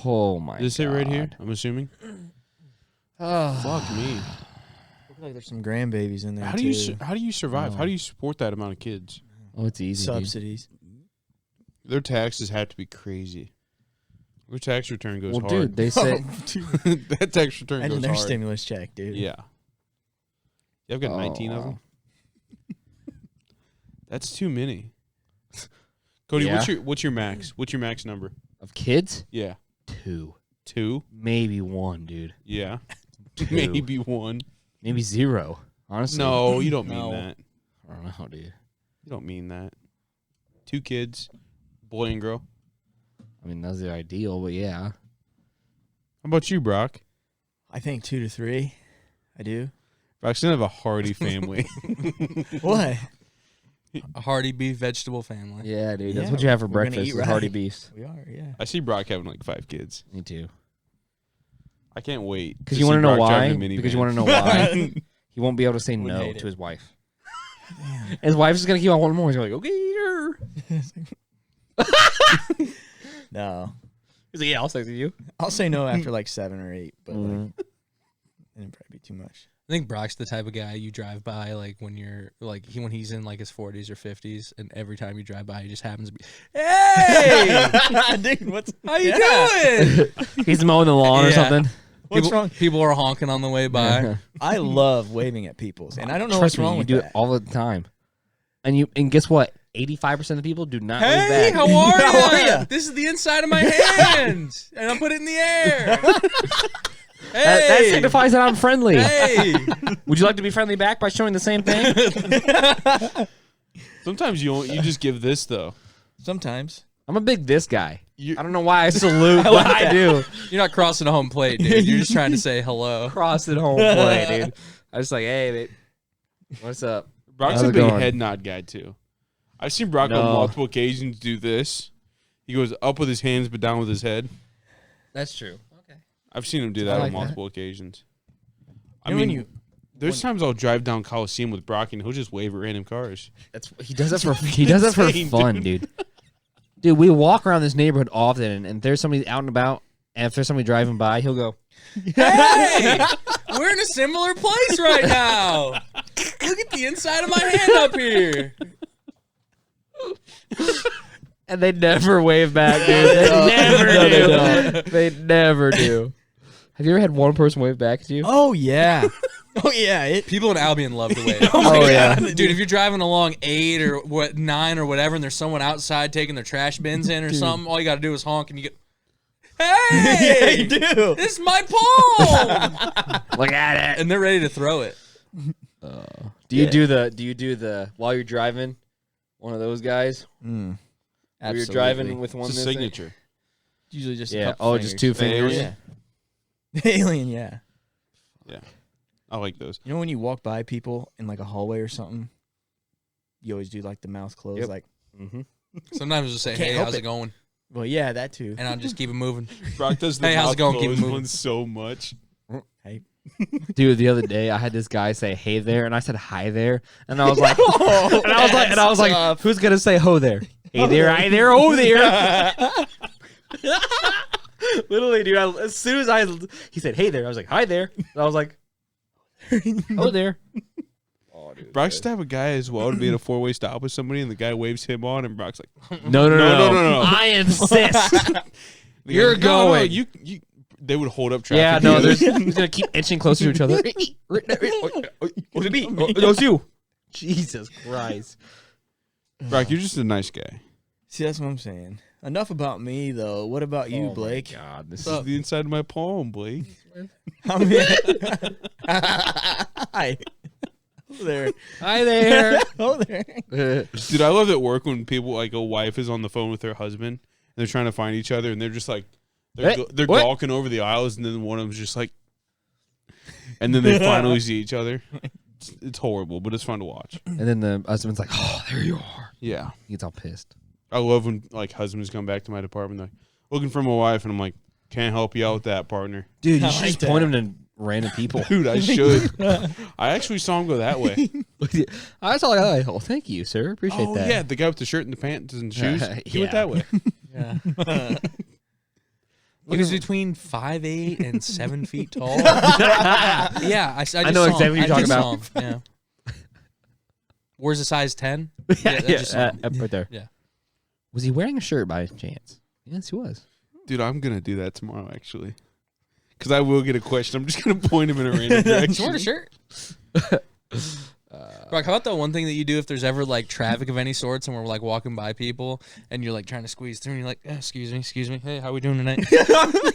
Oh my. Does it say right here? God. I'm assuming. Oh. Fuck me. look like there's some grandbabies in there How do too. you how do you survive? Oh. How do you support that amount of kids? Oh, it's easy. dude. Subsidies. Their taxes have to be crazy. Their tax return goes Well, hard. dude, they say. That tax return And goes their hard. stimulus check, dude. Yeah. Yeah, I've got 19 of wow. them. That's too many. Cody, Yeah. what's your max? What's your max number? Of kids? Yeah. 2. 2? Maybe 1, dude. Yeah. 2. Maybe 1. Maybe 0. Honestly. No, you don't mean No. that. I don't know, dude. You don't mean that. 2 kids, boy and girl. I mean, that's the ideal, but yeah. How about you, Brock? I think 2 to 3. I do. Brock's gonna have a hearty family. What? A hearty beef vegetable family. Yeah, dude. That's Yeah, what you have for we're gonna breakfast. eat Is right. hearty beast. We are, yeah. I see Brock having like 5 kids. Me too. I can't wait. Because you want to know why? Because you want to know why? to. He won't be able to say Would no hate to it. his wife. Damn. And his wife's just gonna keep on wanting more. He's like, okay, sure. No. He's like, yeah, I'll sex with you. I'll say no after like 7 or 8, but like, Mhm. it'd probably be too much. I think Brock's the type of guy you drive by like when you're like when he's in like his 40s or 50s, and every time you drive by, he just happens to be, hey, Dude, what's how you doing? He's mowing the lawn or Yeah. something. What's people, wrong? People are honking on the way by. I love waving at people, and I don't know Trust what's wrong me, with you do that. it all the time. And guess what? 85% of the people do not wave Hey, back. how are How are you? ya? This is the inside of my hand, and I'm putting it in the air. Hey, That signifies that I'm friendly. hey. Would you like to be friendly back by showing the same thing? Sometimes you just give this though. Sometimes. I'm a big this guy. You- I don't know why I salute, I but like I that. do. You're not crossing a home plate, dude. You're just trying to say hello. Cross it home plate, dude. I was like, hey, mate, what's up? Brock's How's a it big going? head nod guy too. I've seen Brock on No. multiple occasions do this. He goes up with his hands but down with his head. That's true. Okay. I've seen him do I that like on that. multiple occasions. I You know when mean, you- there's times I'll drive down Coliseum with Brock and he'll just wave at random cars. He does that for insane, fun, dude. Dude, we walk around this neighborhood often, and there's somebody out and about, and if there's somebody driving by, he'll go, Hey, we're in a similar place right now. Look at the inside of my hand up here. and they never wave back, dude. They never No, they do. don't. They never do. Have you ever had one person wave back at you? Oh yeah. Oh yeah. People in Albion love to wave. Oh, yeah. Dude, if you're driving along 8 or 9 or whatever, and there's someone outside taking their trash bins in or something, all you got to do is honk and you get, Yeah, hey, you do. this is my palm. Look at it. And they're ready to throw it. Do you do the while you're driving, one of those guys? Mm, Where you're absolutely. driving with one It's a this thing? signature. Usually just a Yeah. couple Oh, just two fingers. fingers. Yeah. Alien, yeah. Yeah. I like those. You know when you walk by people in like a hallway or something, you always do like the mouth closed, Yep. like. Mm-hmm. Sometimes I'll just say, Can't hey, help how's it it. going? Well, yeah, that too. And I'll just keep it moving. Brock does the Hey, how's mouth it going? Keep it closed moving. one so much. Dude, the other day I had this guy say "Hey there," and I said "Hi there," and I was like, and I was like, who's gonna say "Ho there"? Hey there, hi there, oh there. Literally, dude. As soon as he said "Hey there," I was like, "Hi there," and I was like, "Oh there." Oh, dude. Brock's the type of guy as well to be in a 4-way stop with somebody and the guy waves him on and Brock's like, No. No. I insist. the You're guy's like, "No, going." you they would hold up traffic. Yeah, no, together. they're gonna keep inching closer to each other. Was it me? Oh, no, it's you. Jesus Christ. Brock, you're just a nice guy. See, that's what I'm saying. Enough about me, though. What about you, Blake? God, this This is the inside of my palm, Blake. I mean, hi. Oh, there. Hi there. Oh, there. Dude, I love at work when people like a wife is on the phone with her husband and they're trying to find each other and they're just like they're what? gawking over the aisles and then one of them's just like, and then they finally see each other. It's horrible, but it's fun to watch. And then the husband's like, "Oh, there you are." Yeah, He gets all pissed. I love when like husbands come back to my department they're like, looking for my wife and I'm like, can't help you out with that, partner. Dude, I you should like just that. point him to random people. Dude, I should. I actually saw him go that way. I saw like, "Oh, thank you, sir. Appreciate Oh that." yeah, the guy with the shirt and the pants and shoes. He went Yeah. that way. Yeah. He was between 5'8" and 7 feet tall. Yeah, I just know saw exactly him. what you're I talking just about. saw him, yeah. Where's a size 10? yeah, I just saw him. right there. Yeah. Was he wearing a shirt by chance? Yes, he was. Dude, I'm gonna do that tomorrow actually. Because I will get a question. I'm just gonna point him in a random direction. Short a shirt. Brock, how about that one thing that you do if there's ever like traffic of any sorts and we're like walking by people and you're like trying to squeeze through and you're like, excuse me, hey, how we doing tonight?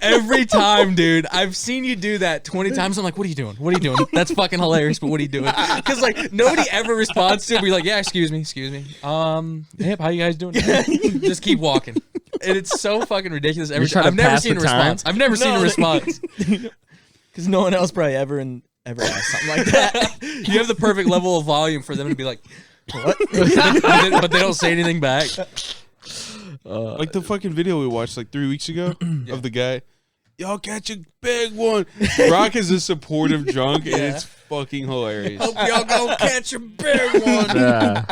Every time, dude, I've seen you do that 20 times. I'm like, what are you doing? What are you doing? That's fucking hilarious, but what are you doing? Because like nobody ever responds to it. We're like, yeah, excuse me. Hey, how you guys doing? Just keep walking. And it's so fucking ridiculous. Every You're trying time. to I've never pass seen a the time? response. I've never seen a response. Because no one else probably ever asked something like that. You have the perfect level of volume for them to be like, what? But they don't say anything back. Like the fucking video we watched like 3 weeks ago of the guy. Y'all catch a big one. Brock is a supportive drunk and it's fucking hilarious. Hope y'all go catch a big one.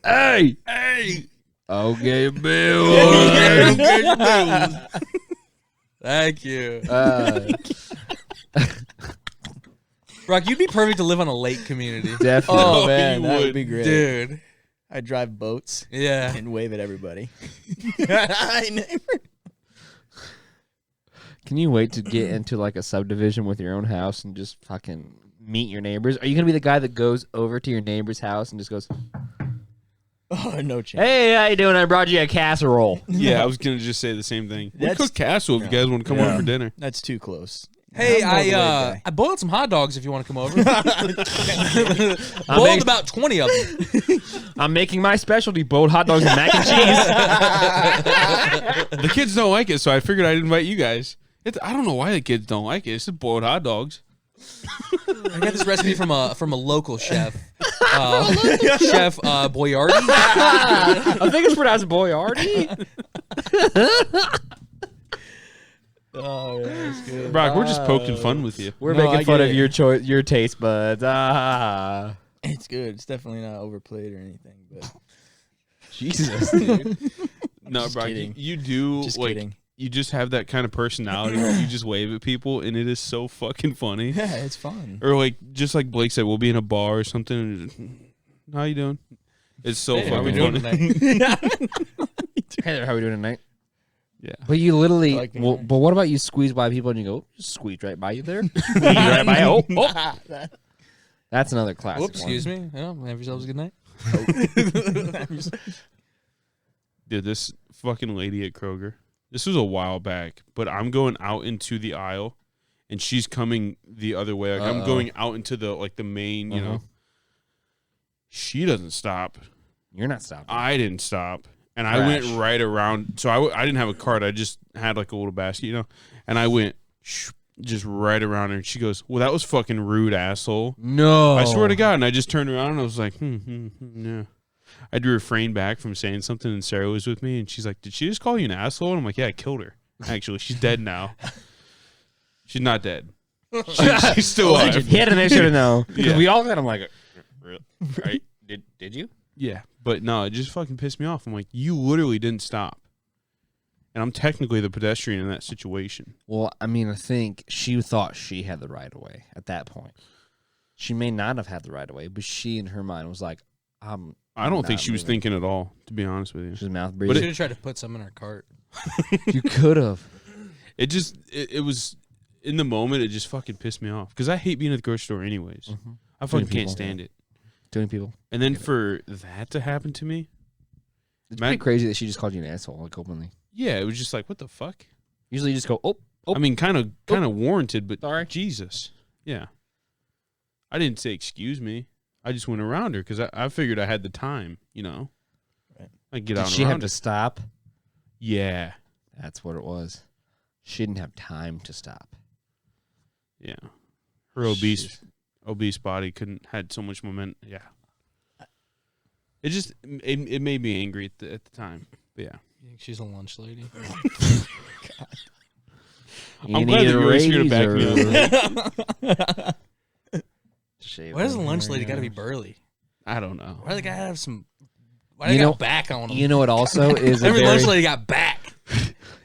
Hey, Hey, okay, Bill. Thank you. Brock, you'd be perfect to live on a lake community. Definitely. Oh, Oh, man, you that would would. be great. Dude. I drive boats Yeah. and wave at everybody. I never. Can you wait to get into like a subdivision with your own house and just fucking meet your neighbors? Are you gonna be the guy that goes over to your neighbor's house and just goes, Oh, no chance. "Hey, how you doing? I brought you a casserole." yeah, I was gonna just say the same thing. We That's- cook casserole if you guys want to come Yeah. over for dinner. That's too close. Hey, I'm more of a wave guy. I boiled some hot dogs if you want to come over. I'm Boiled ex- about 20 of them. I'm making my specialty: boiled hot dogs and mac and cheese. The kids don't like it, so I figured I'd invite you guys. I don't know why the kids don't like it. It's just boiled hot dogs. I got this recipe from a local chef. Chef Boyardi. I think it's pronounced Boyardi. Oh, yeah, that's good. Brock, we're just poking fun with you. We're No, making I fun get of it. your taste buds. It's good. It's definitely not overplayed or anything. But Jesus, dude. No, Just Brock, kidding. you do just like kidding. you just have that kind of personality. Where you just wave at people, and it is so fucking funny. Yeah, it's fun. Or like just like Blake said, we'll be in a bar or something. And just, how you doing? It's so Hey, how we fucking doing funny. tonight? Hey there, how we doing tonight? Yeah. But you literally, I like being well, nice. but what about you squeeze by people and you go, just squeeze right by you there? Squeeze right by you. Oh. That's another classic. Whoops, excuse me. Yeah, have yourselves a good night. Dude, this fucking lady at Kroger. This was a while back, but I'm going out into the aisle, and she's coming the other way. Like I'm going out into the main, you know. She doesn't stop. You're not stopping. I didn't stop, and I went Crash. right around. So I didn't have a cart. I just had like a little basket, you know. And I went just right around her. And she goes, "Well, that was fucking rude, asshole." No. I swear to God. And I just turned around and I was like, yeah. I had to refrain back from saying something, and Sarah was with me, and she's like, "Did she just call you an asshole?" And I'm like, "Yeah, I killed her. Actually, she's dead now. She's not dead. She's still alive." He had to make sure to know. Because Yeah. we all got him like, right? Did you? Yeah, but no, it just fucking pissed me off. I'm like, you literally didn't stop, and I'm technically the pedestrian in that situation. Well, I mean, I think she thought she had the right of way at that point. She may not have had the right of way, but she in her mind was like, I don't think not she was moving. thinking at all, to be honest with you. She's mouth Should breathing. have tried to put some in her cart. You could have. It was in the moment. It just fucking pissed me off because I hate being at the grocery store anyways. I fucking people. can't stand it. Too many people. And then for that to happen to me, It's Matt- pretty crazy that she just called you an asshole, like openly. yeah, it was just like, what the fuck? Usually you just go, oh. I mean, kind of warranted, but Sorry. Jesus, yeah. I didn't say excuse me. I just went around her because I figured I had the time, you know. Right. I get Did out she around have to her. stop? Yeah, That's what it was. She didn't have time to stop. yeah. Her obese body had so much momentum. Yeah. It just it made me angry at the time. But yeah. You think she's a lunch lady? I'm glad that you guys are gonna back me up. Why does a lunch lady got to be burly? I don't know. Why do they got to have some? Why do You they know- got back on them? You know what also is a Every very, lunch lady got back.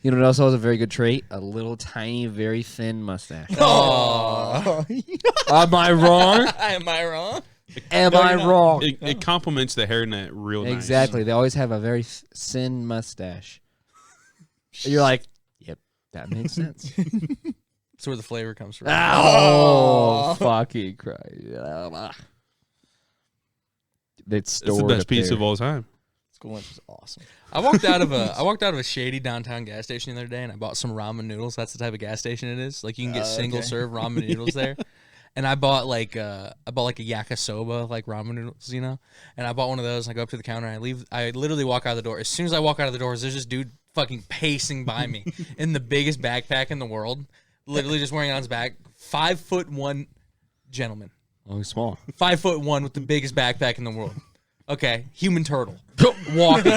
you know what also is a very good trait? A little tiny, very thin mustache. Oh, Am I wrong? Am I wrong? Am I wrong? It complements the hairnet real nice. Exactly. They always have a very thin mustache. You're like, yep, that makes sense. that's where the flavor comes from. Oh, fucking Christ. It's It's the best pizza of all time. School lunch is awesome. I walked out of a shady downtown gas station the other day, and I bought some ramen noodles. That's the type of gas station it is. Like you can get single okay. serve ramen noodles there. And I bought like a yakisoba like ramen noodles, you know. And I bought one of those. And I go up to the counter. And I literally walk out of the door. As soon as I walk out of the doors, there's this dude fucking pacing by me in the biggest backpack in the world, literally just wearing it on his back. 5'1" gentleman. Oh, he's small. 5'1" with the biggest backpack in the world. Okay, human turtle walking,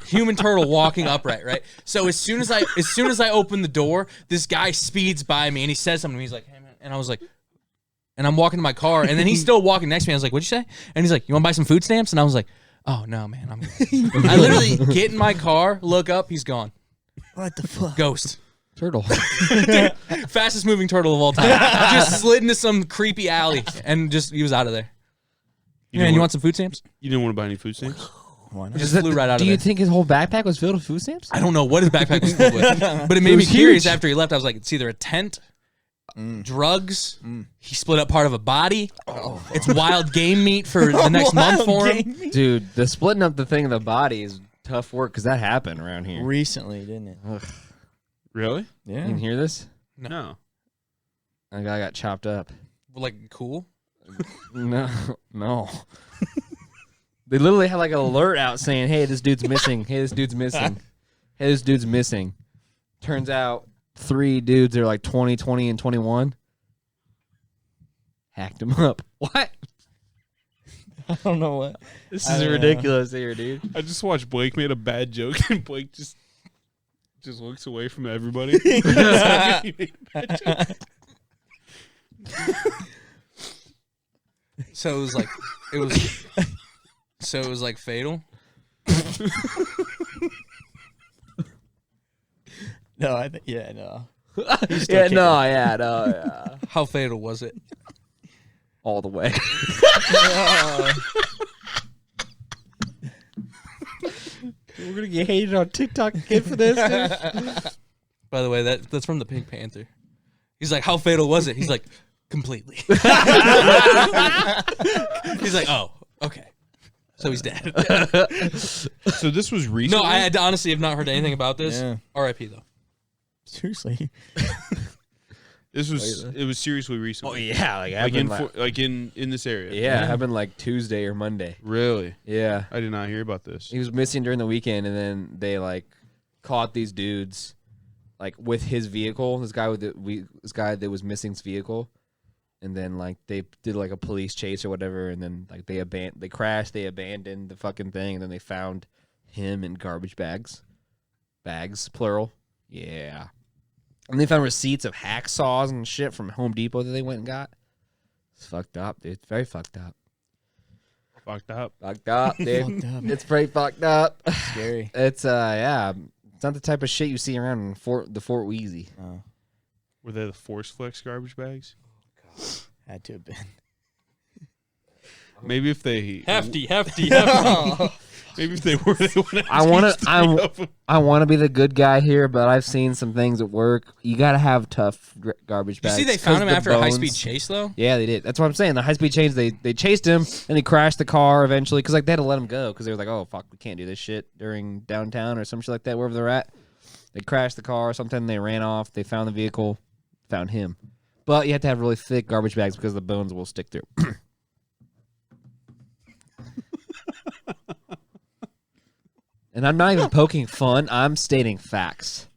human turtle walking upright, right? So as soon as I open the door, this guy speeds by me and he says something to me. He's like, "Hey man," and I was like, and I'm walking to my car, and then he's still walking next to me. I was like, "What'd you say?" And he's like, "You want to buy some food stamps?" And I was like, "Oh no, man, I'm good." I literally get in my car, look up, he's gone. What the fuck? Ghost. Turtle. Fastest moving turtle of all time. Just slid into some creepy alley and he was out of there. Man, you want some food stamps? You didn't want to buy any food stamps? Why not? Just flew right out of Do there. you think his whole backpack was filled with food stamps? I don't know what his backpack was filled with, but it made me was curious huge. after he left. I was like, it's either a tent, drugs, he split up part of a body, it's wild game meat for the next month for him. Dude, the splitting up the thing of the body is tough work because that happened around here. Recently, didn't it? Really? Yeah. You can hear this? No. A guy got chopped up. Like, cool. No. They literally had like an alert out saying, hey, this dude's missing. Hey, this dude's missing. Hey, this dude's missing. Turns out 3 dudes are like 20, 20, and 21. hacked him up. What? I don't know what. This I is don't know. ridiculous here, dude. I just watched Blake made a bad joke, and Blake just looks away from everybody. So it was like fatal. No, I think no. Yeah. How fatal was it? All the way. We're gonna get hated on TikTok again for this, dude. By the way, that's from the Pink Panther. He's like, how fatal was it? He's like, completely. He's like, oh, okay. So he's dead. So this was recent. No, I honestly have not heard anything about this. Yeah. R.I.P. though. Seriously. It was seriously recent. Oh yeah, like in this area. yeah, happened like Tuesday or Monday. Really? Yeah, I did not hear about this. he was missing during the weekend, and then they like caught these dudes like with his vehicle. This guy that was missing's vehicle, and then like they did like a police chase or whatever, and then like they crashed, they abandoned the fucking thing, and then they found him in garbage bags, plural. Yeah. And they found receipts of hacksaws and shit from Home Depot that they went and got. It's fucked up, dude. It's very fucked up. Fucked up. Fucked up, dude. Fucked up. It's pretty fucked up. Scary. It's yeah. It's not the type of shit you see around in Fort Wheezy. Oh, Were they the Force Flex garbage bags? had to have been. Maybe if they Hefty. Maybe if they were, they would. I want to be the good guy here, but I've seen some things at work. You got to have tough garbage You bags. see, they found 'cause him the after a bones- high-speed chase, though. Yeah, they did. That's what I'm saying. The high-speed chase, they chased him, and he crashed the car eventually because like they had to let him go because they were like, oh fuck, we can't do this shit during downtown or some shit like that wherever they're at. They crashed the car or something. They ran off. They found the vehicle, found him. But you have to have really thick garbage bags because the bones will stick through. And I'm not even poking fun. I'm stating facts.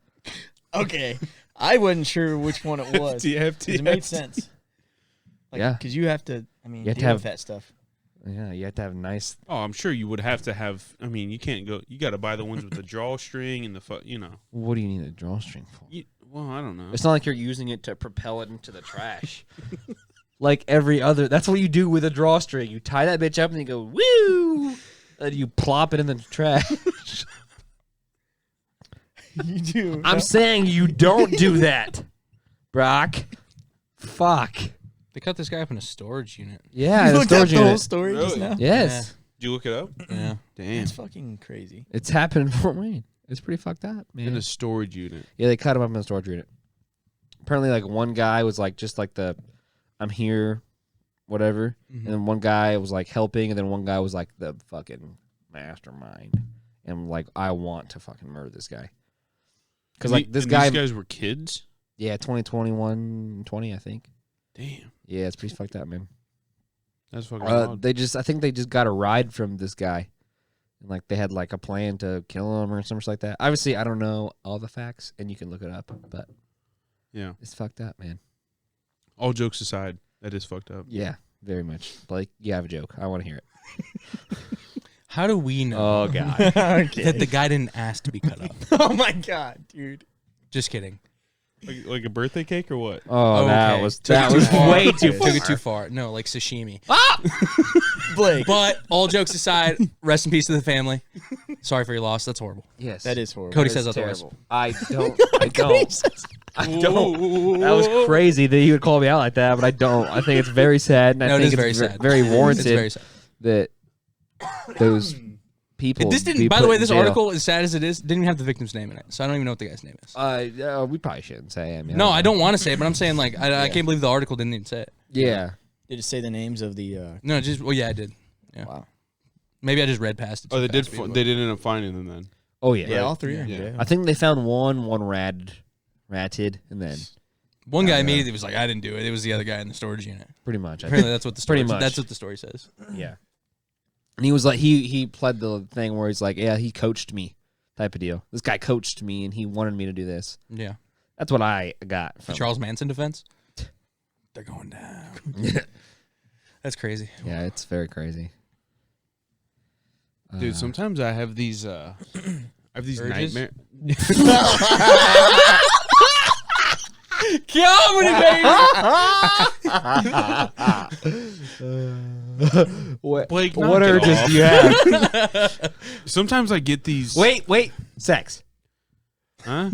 Okay. I wasn't sure which one it was. 'cause it made sense. Like, Yeah. Because you have to, I mean, You have to deal have- with that stuff. Yeah, you have to have nice. Oh, I'm sure you would have to have. I mean, you can't go. You got to buy the ones with the drawstring and the What do you need a drawstring for? Well, I don't know. It's not like you're using it to propel it into the trash. Like every other. That's what you do with a drawstring. You tie that bitch up and you go, woo! And you plop it in the trash. You do. I'm saying you don't do that, Brock. Fuck. They cut this guy up in a storage unit. Yeah, You the looked up storage the whole unit. story just Really? now? Yes. Did you look it up? Yeah. Damn. That's fucking crazy. It's happened in Fort Wayne. It's pretty fucked up, man. In a storage unit. Yeah, they cut him up in the storage unit. Apparently, like one guy was like just like the, I'm here, whatever, and then one guy was like helping, and then one guy was like the fucking mastermind, and like I want to fucking murder this guy, because like this guy, These guys were kids. yeah, 2021, 20, I think. Damn. Yeah, it's pretty fucked up, man. That's fucking wild. I think they just got a ride from this guy, and like they had like a plan to kill him or something like that. Obviously, I don't know all the facts, and you can look it up, but Yeah. it's fucked up, man. All jokes aside, that is fucked up. Yeah, very much. Blake, you have a joke. I want to hear it. How do we know Oh god. that the guy didn't ask to be cut up? Oh my god, dude. Just kidding. Like a birthday cake or what? Oh, that Okay. was Took it too far. way too Took far. it too far. No, like sashimi. Blake. But all jokes aside, rest in peace to the family. Sorry for your loss. That's horrible. Yes, That is horrible. Cody That says is otherwise. terrible. I don't. I don't. I don't. That was crazy that you would call me out like that, but I don't. I think it's very sad, and No, I it think is very it's sad. very warranted It's very sad. that those people. This didn't. be By the put way, in this jail. article, as sad as it is, didn't even have the victim's name in it, so I don't even know what the guy's name is. We probably shouldn't say. I mean, No, I don't want to say it, but I'm saying like I can't believe the article didn't even say it. Yeah. Did it say the names of the? No, just well, yeah, I did. Yeah. Wow. Maybe I just read past it. Oh, too they did. fast, but- They did end up finding them then. Oh yeah. Yeah, all three. Yeah. Are Yeah. dead. I think they found one ratted, and then One guy immediately was like, "I didn't do it. It was the other guy in the storage unit." pretty much. I think. Apparently, that's what the story. Pretty much. That's what the story says. Yeah. And he was like, he pled the thing where he's like, yeah, he coached me, type of deal. This guy coached me, and he wanted me to do this. Yeah. That's what I got The from. Charles Manson defense. They're going down. That's crazy. Yeah, it's very crazy. Dude, sometimes I have these Urges? nightmares. Comedy, baby. Blake, What knock it urges off. do you have? Sometimes I get these. Wait. Sex. Huh?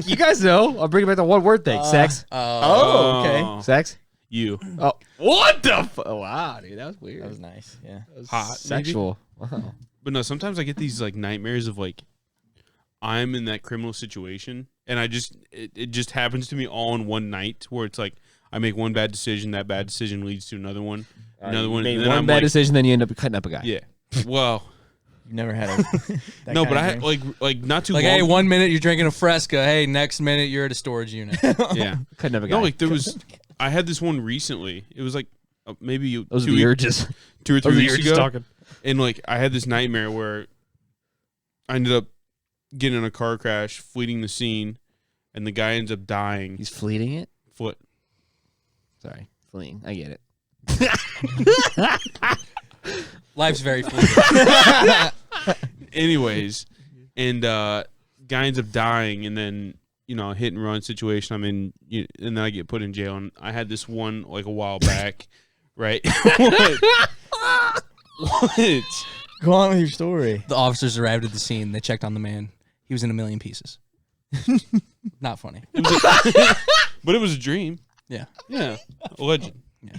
You guys know. I'll bring it back to one word thing. Sex. Oh, okay. Sex. You. Oh. What the wow, dude. That was weird. That was nice. Yeah. Hot. maybe? Sexual. Wow. But no, sometimes I get these like nightmares of like I'm in that criminal situation and it just happens to me all in one night where it's like I make one bad decision, that bad decision leads to another one, another one, Made and then one I'm bad like, decision, then you end up cutting up a guy. yeah. Well, You've never had a that no, kind but of I had dream? like not too Like, long. hey, 1 minute you're drinking a Fresca. Hey, next minute you're at a storage unit. Yeah. Cutting up a guy. No, like there was I had this one recently. It was like maybe those are 2 the weeks- urges. 2 or 3 Those are the weeks urges ago. talking. And like I had this nightmare where I ended up getting in a car crash, fleeing the scene, and the guy ends up dying. He's fleeting it. Foot. Sorry, fleeing. I get it. Life's very fleeting. Anyways, and guy ends up dying, and then a hit and run situation. I'm in, and then I get put in jail. And I had this one like a while back, right? What? Go on with your story. The officers arrived at the scene. They checked on the man. He was in a million pieces. Not funny. But it was a dream. Yeah. Yeah, alleged. Yeah.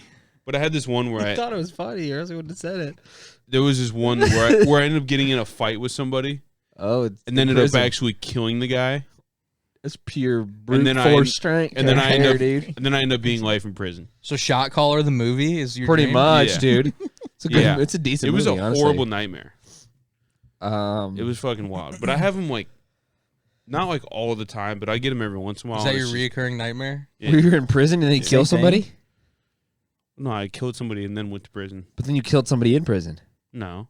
But I had this one where I thought it was funny, or else I wouldn't have said it. there was this one where I ended up getting in a fight with somebody, Oh, it's and then ended up actually killing the guy, It's pure brute then force strength. and then I end up dude. and then I end up being life in prison. So Shot Caller, the movie, is your Pretty dream? much, Yeah. dude. It's a good. Yeah. It's a decent. It was movie, a honestly. horrible nightmare. It It was fucking wild. But I have them like, not like all the time, but I get them every once in a while. Is that and your it's just- reoccurring nightmare? Yeah. Were you in prison and then you Yeah. killed Same somebody? thing. No, I killed somebody and then went to prison. But then you killed somebody in prison. No,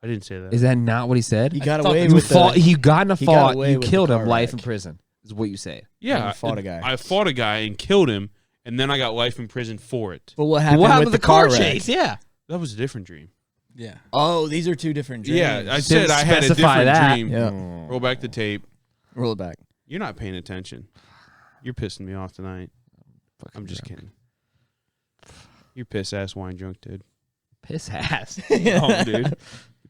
I didn't say that. Is that not what he said? You got thought away that You with fought. the, You got in a he got fault. away You with the killed him. car Life wreck. in prison is what you say. Yeah, you fought a guy. I fought a guy and killed him, and then I got life in prison for it. But what happened, What happened with with the car wreck? chase? Yeah. That was a different dream. Yeah. Oh, these are two different dreams. Yeah, I Didn't said I had a specify different that. dream. Yeah. Roll back the tape. Roll it back. You're not paying attention. You're pissing me off tonight. Fucking I'm just drunk. kidding. You're piss ass wine drunk, dude. Piss ass. Oh, dude. You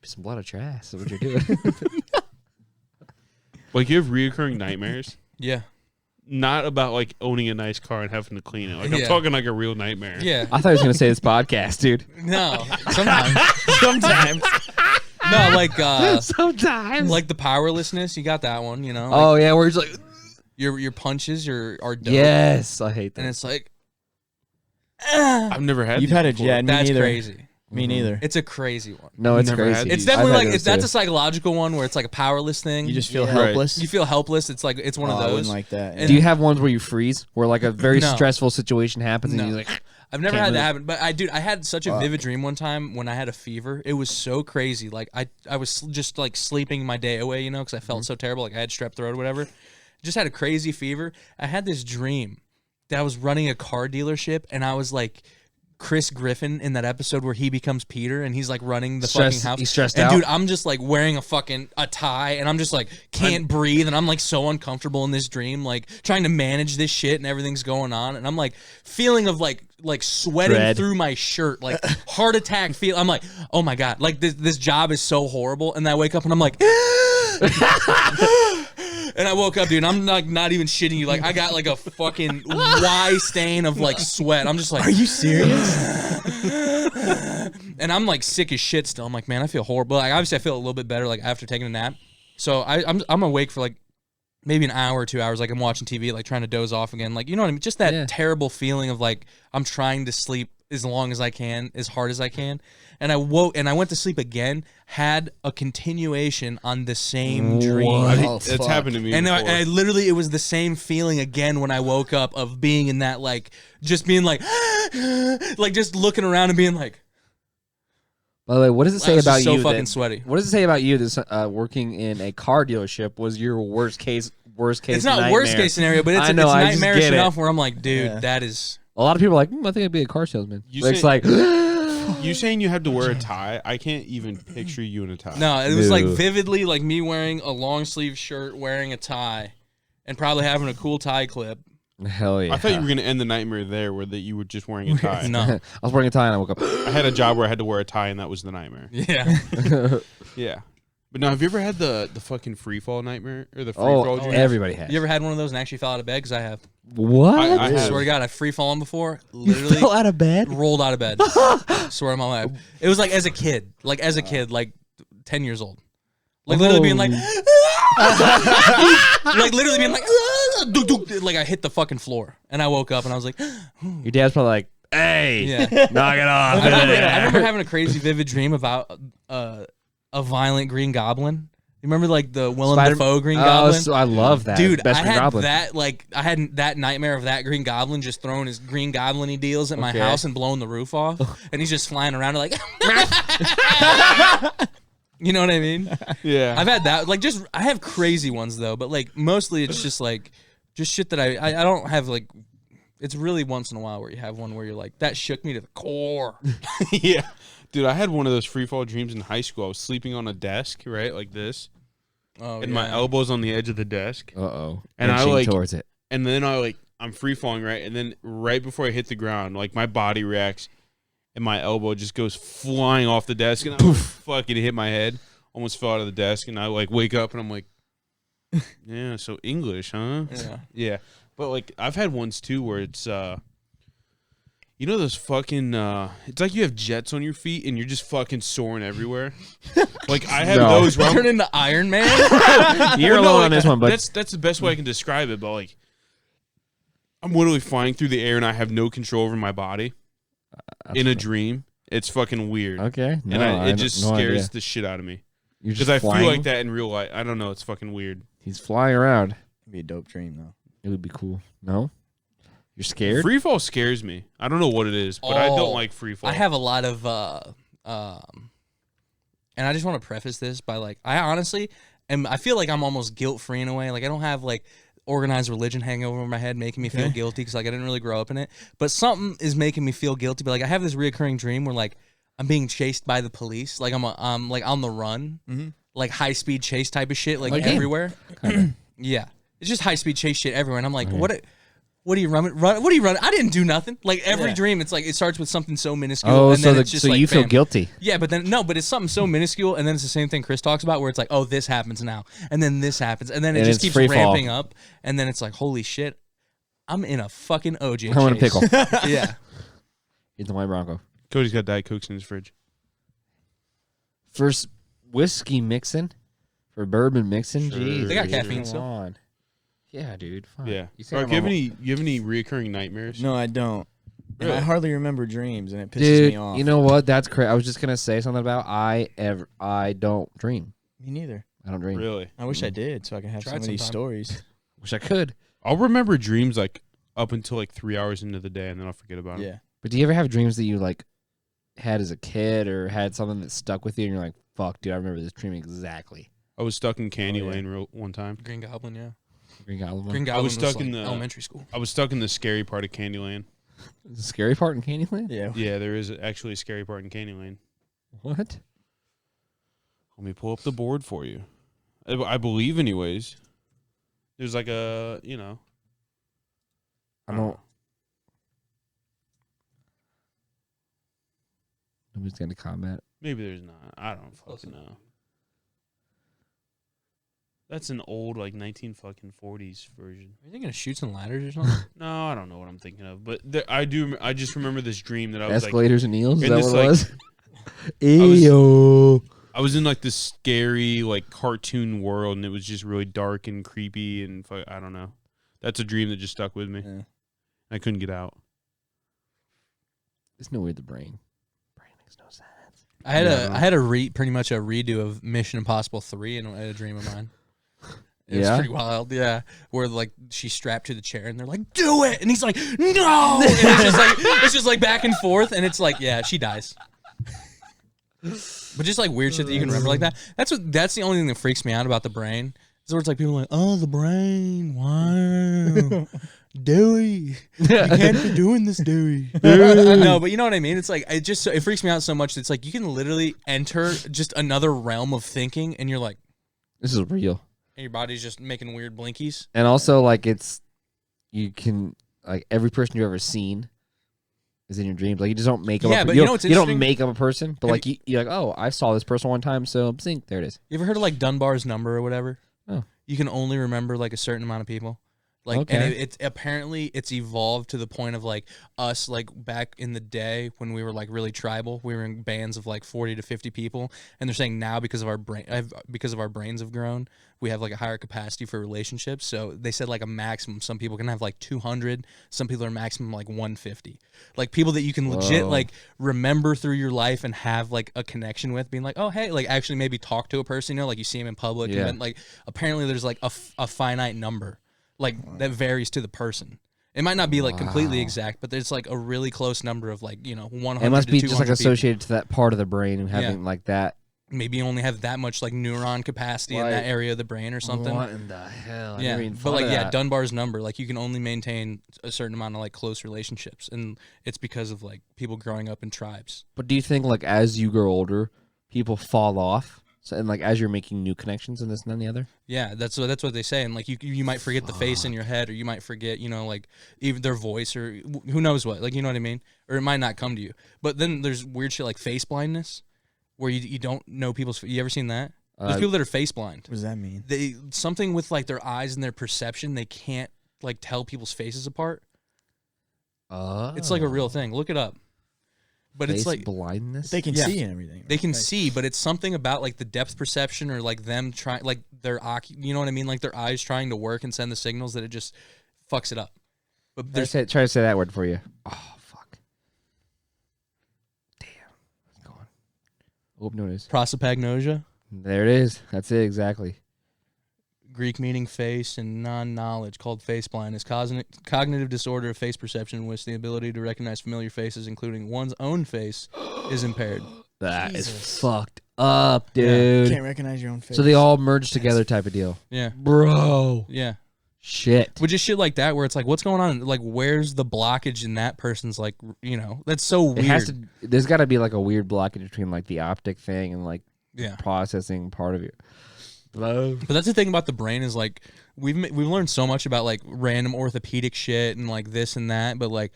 some blood out your ass. That's what you're doing. Like you have reoccurring nightmares. Yeah. Not about like owning a nice car and having to clean it. Like I'm Yeah. talking like a real nightmare. Yeah. I thought he was gonna say this podcast, dude. No. Sometimes. Sometimes. No, like Sometimes. like the powerlessness. You got that one. Like Oh yeah, where he's like, your punches are dope. yes, I hate And that. it's like, I've never had. You've these had a before. jet. Me that's neither. crazy. Me neither. It's a crazy one. No, it's Never had crazy. these. It's definitely I've had like those that's too. a psychological one where it's like a powerless thing. You just feel Yeah. helpless. You feel helpless. It's like it's one of Oh, I those. wouldn't like that. And- Do you have ones where you freeze, where like a very No. stressful situation happens and No. you're like, I've never Can't had that move. happen, but I had such a vivid dream one time when I had a fever. It was so crazy. Like I was just like sleeping my day away, because I felt so terrible. Like I had strep throat or whatever. Just had a crazy fever. I had this dream that I was running a car dealership and I was like Chris Griffin in that episode where he becomes Peter and he's like running the Stressed- fucking house. he's stressed and out? dude, I'm just like wearing a tie and I'm just like can't breathe and I'm like so uncomfortable in this dream, like trying to manage this shit and everything's going on and I'm like feeling of like sweating Dread. through my shirt, like heart attack feel. I'm like, oh my god, like this job is so horrible. And then I wake up and I'm like. And I woke up, dude, and I'm like not even shitting you. Like I got like a fucking Y stain of like sweat. I'm just like, Are you serious? and I'm like sick as shit still. I'm like, man, I feel horrible. Like obviously I feel a little bit better like after taking a nap. So I'm awake for like maybe an hour or 2 hours. Like I'm watching TV, like trying to doze off again. Like you know what I mean? Just that Yeah. terrible feeling of like I'm trying to sleep as long as I can, as hard as I can. And I woke and I went to sleep again, had a continuation on the same dream. Oh, It's fuck. happened to me And before. I literally, it was the same feeling again when I woke up of being in that, like, just being like, like just looking around and being like, by the way, what does it I say was about just so you? fucking that- sweaty. What does it say about you? This working in a car dealership was your worst case worst case. It's not nightmare. worst case scenario, but it's, I know, it's I just nightmarish get it. enough where I'm like, dude, Yeah. that is. A lot of people are like, I think I'd be a car salesman. You It's say- like, You saying you have to wear a tie? I can't even picture you in a tie. No, it was like No. vividly like me wearing a long sleeve shirt, wearing a tie, and probably having a cool tie clip. hell yeah. I thought you were gonna end the nightmare there, where that you were just wearing a tie. No. I was wearing a tie and I woke up. I had a job where I had to wear a tie, and that was the nightmare. Yeah. Yeah, but now have you ever had the fucking free fall nightmare or the free fall Oh, dream? everybody has. You ever had one of those and actually fell out of bed? Because I have. What? I I have. swear to God, I've free fallen before. You Literally fell out of bed? rolled out of bed. Swear on my life. It was like as a kid, like 10 years old. Like literally being like, like literally being like, like I hit the fucking floor. And I woke up and I was like, Your dad's probably like, hey, yeah. knock it off. I remember having a crazy vivid dream about a violent green goblin. You remember like the Willem Dafoe green goblin? So I love that. Dude, Best I Green had Goblin. I had that nightmare of that green goblin just throwing his green goblin-y deals at my Okay. house and blowing the roof off. And he's just flying around like you know what I mean? Yeah, I've had that. Like I have crazy ones though, but like mostly it's just like just shit that I don't have like it's really once in a while where you have one where you're like, that shook me to the core. yeah, dude. I had one of those free fall dreams in high school. I was sleeping on a desk, right, like this, Oh, and my elbows on the edge of the desk, Uh-oh. And I, Inching like- towards it. and then I'm free falling, right, and then right before I hit the ground, like my body reacts, and my elbow just goes flying off the desk, and I fucking hit my head, almost fell out of the desk, and I like wake up and I'm like, yeah, so English, huh? Yeah. Yeah, but like I've had ones too where it's you know those fucking it's like you have jets on your feet and you're just fucking soaring everywhere. Like I have No. those where I'm, Turn into Iron Man. You're no, alone like, on this one, but that's the best way I can describe it, but like I'm literally flying through the air and I have no control over my body in a dream. It's fucking weird. okay. No, And it just no scares idea. the shit out of me. You're Because just I flying. feel like that in real life. I don't know. It's fucking weird. He's flying around. It'd be a dope dream though. It would be cool. No? You're scared? Free fall scares me. I don't know what it is, but I Oh, don't like free fall. I have a lot of and I just want to preface this by like I honestly I feel like I'm almost guilt free in a way. Like I don't have like organized religion hanging over my head making me feel guilty because like I didn't really grow up in it. But something is making me feel guilty. But like I have this reoccurring dream where like I'm being chased by the police. Like I'm like on the run, like high speed chase type of shit, like Like everywhere. Yeah, it's just high speed chase shit everywhere. And I'm like, what are you running? What are you running? I didn't do nothing. Like every dream, it's like it starts with something so minuscule. Oh, and so, then it's just like, you feel bam. guilty. Yeah, but then no, but it's something so minuscule, and then it's the same thing Chris talks about, where it's like, oh, this happens now, and then this happens, and then it And just it's keeps free fall. ramping up, and then it's like, holy shit, I'm in a fucking OJ. I want a chase. pickle. Yeah, It's the white Bronco. Cody's got Diet Cokes in his fridge. First whiskey mixing for bourbon mixing. Sure. Jeez, They got dude, caffeine come still. on. Yeah, dude. Fine. Yeah. You say Mark, I'm you have a- any reoccurring nightmares? No, I don't. And I Really? hardly remember dreams, and it pisses Dude, me off. you know what? That's crazy. I was just gonna say something about I don't dream. me neither. I don't dream. Really? I wish I did, so I can have Try some it of these sometime. stories. Wish I could. I'll remember dreams like up until like 3 hours into the day, and then I'll forget about them. Yeah. But do you ever have dreams that you like had as a kid, or had something that stuck with you, and you're like, "Fuck, dude, I remember this dream exactly." I was stuck in Candy Oh, yeah. Lane one time. Green Goblin. Yeah, Green Goblin. Green Goblin. was stuck in like the- elementary school. I was stuck in the scary part of Candy Lane. The scary part in Candyland. Yeah. Yeah, there is actually a scary part in Candy Lane. What? Let me pull up the board for you. I believe, anyways. There's like a, I don't. Nobody's going to combat. Maybe there's not. I don't fucking know. That's an old like 1940s version. Are you thinking of Shoots and Ladders or something? No, I don't know what I'm thinking of, but I do. I just remember this dream that I was Escalators and eels. Is in that this, what it like- was? was- Ew. I was in like this scary like cartoon world, and it was just really dark and creepy, and I don't know. That's a dream that just stuck with me. Yeah. I couldn't get out. It's no way the brain. Brain makes no sense. I had Yeah. I had pretty much a redo of Mission Impossible 3 in a dream of mine. It was Yeah? pretty wild, yeah. Where like she's strapped to the chair and they're like, "Do it," and he's like, "No," and it's just like back and forth, and it's like, yeah, she dies. But just like weird shit that you can remember like that. That's the only thing that freaks me out about the brain So it's like people are like, oh, the brain, wow, Dewey, you can't be doing this, Dewey. No, but you know what I mean. It's like it freaks me out so much. It's like you can literally enter just another realm of thinking, and you're like, This is real. and your body's just making weird blinkies. And also, like, you can, like, every person you've ever seen is in your dreams. Like, you just don't make up. Yeah, a, but you you know don't, what's you don't interesting? make up a person, but like you're like, oh, I saw this person one time, so zing, there it is. You ever heard of like Dunbar's number or whatever? Oh. You can only remember like a certain amount of people. Like, and Okay. it's apparently it's evolved to the point of like us, like back in the day when we were like really tribal, we were in bands of like 40 to 50 people, and they're saying now because of our brains have grown, we have like a higher capacity for relationships. So they said like a maximum. Some people can have like 200. Some people are maximum like 150. Like people that you can legit Whoa. like remember through your life and have like a connection with, being like, oh hey, like actually maybe talk to a person, you know, like you see him in public, Yeah. and then like apparently there's like a finite number. Like that varies to the person. It might not be like completely Wow. exact, but there's like a really close number of like, you know, 100 It must to be just like 200 people. associated to that part of the brain and having like that. Maybe you only have that much like neuron capacity in Like, that area of the brain or something. What in the hell? I Yeah, never even but thought like of yeah, that. Dunbar's number, like you can only maintain a certain amount of like close relationships, and it's because of like people growing up in tribes. But do you think like as you grow older, people fall off? So, and like as you're making new connections and this and then the other? Yeah, that's what they say, and like you might forget the face in your head, or you might forget, you know, like even their voice, or who knows what, like you know what I mean, or it might not come to you. But then there's weird shit like face blindness, where you don't know people's. You ever seen that? There's people that are face blind. What does that mean? They something with like their eyes and their perception. They can't like tell people's faces apart. It's like a real thing. Look it up. But face it's like blindness. They can Yeah. see and everything. they right? can Like, see, but it's something about like the depth perception, or like them trying, like their you know what I mean, like their eyes trying to work and send the signals, that it just fucks it up. But there's Try to say that word for you. Oh fuck. Damn. What's going on? Oh, no, it is. prosopagnosia, There it is. That's it exactly. Greek meaning face, and non-knowledge, called face blindness, cognitive disorder of face perception in which the ability to recognize familiar faces, including one's own face, is impaired. That is Jesus. fucked up, you dude. can't recognize your own face. So they all merge together type of deal. Yeah, Bro. yeah. Shit. But just shit like that, where it's like, what's going on? Like, where's the blockage in that person's, like, you know, that's so weird. It has to. There's got to be like a weird blockage between like the optic thing and like Yeah. processing part of it. But that's the thing about the brain, is like we've learned so much about like random orthopedic shit and like this and that, but like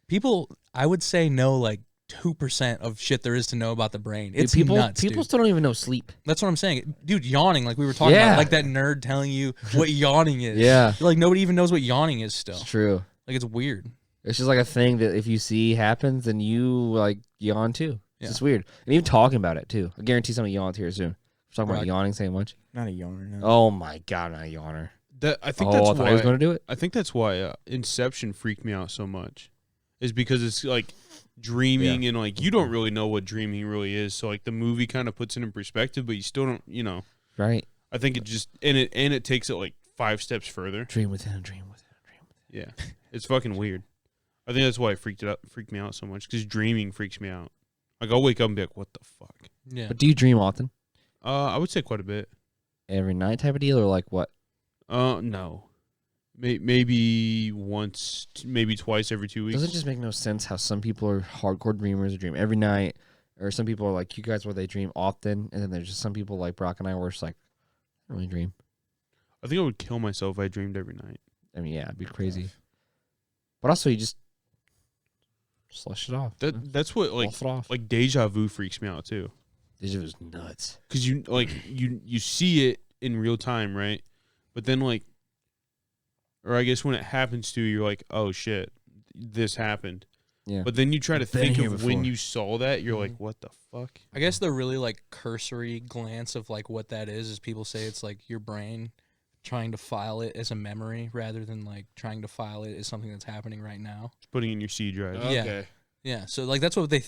people, I would say, know like 2% of shit there is to know about the brain. It's people, nuts, people dude. still don't even know sleep. That's what I'm saying, dude. Yawning, like we were talking Yeah. about, like that nerd telling you what yawning is. Yeah. Like nobody even knows what yawning is still. It's true. Like it's weird. It's just like a thing that if you see happens, then you like yawn too. It's Yeah. just weird. And even talking about it too. I guarantee somebody yawns here soon. We're talking about Right. yawning so much. Not a yawner. No. Oh my god, not a yawner. I think I that's thought he was why. going to do it. I think that's why Inception freaked me out so much, is because it's like dreaming and like you don't really know what dreaming really is. So like the movie kind of puts it in perspective, but you still don't. You know, Right. I think it just and it takes it like 5 steps further. Dream within a dream within a dream. Yeah, it's fucking weird. I think that's why it freaked me out so much, because dreaming freaks me out. Like I'll wake up and be like, "What the fuck?" Yeah. But do you dream often? I would say quite a bit. Every night type of deal, or like what? No, maybe once, maybe twice every 2 weeks. Doesn't it just make no sense how some people are hardcore dreamers who dream every night, or some people are like you guys where they dream often, and then there's just some people like Brock and I where it's like, I don't really dream. I think I would kill myself if I dreamed every night. I mean, yeah, it'd be crazy. But also, you just slush it off. That's what like Off it off. like deja vu freaks me out too, This was nuts. because you like you see it in real time, right? But then like, or I guess when it happens to you, you're like, oh shit, this happened. Yeah. But then you try to Been think here of when before. you saw that, you're like, what the fuck? I guess the really like cursory glance of like what that is people say it's like your brain trying to file it as a memory rather than like trying to file it as something that's happening right now. It's putting in your C drive. Yeah. Yeah, so like that's what they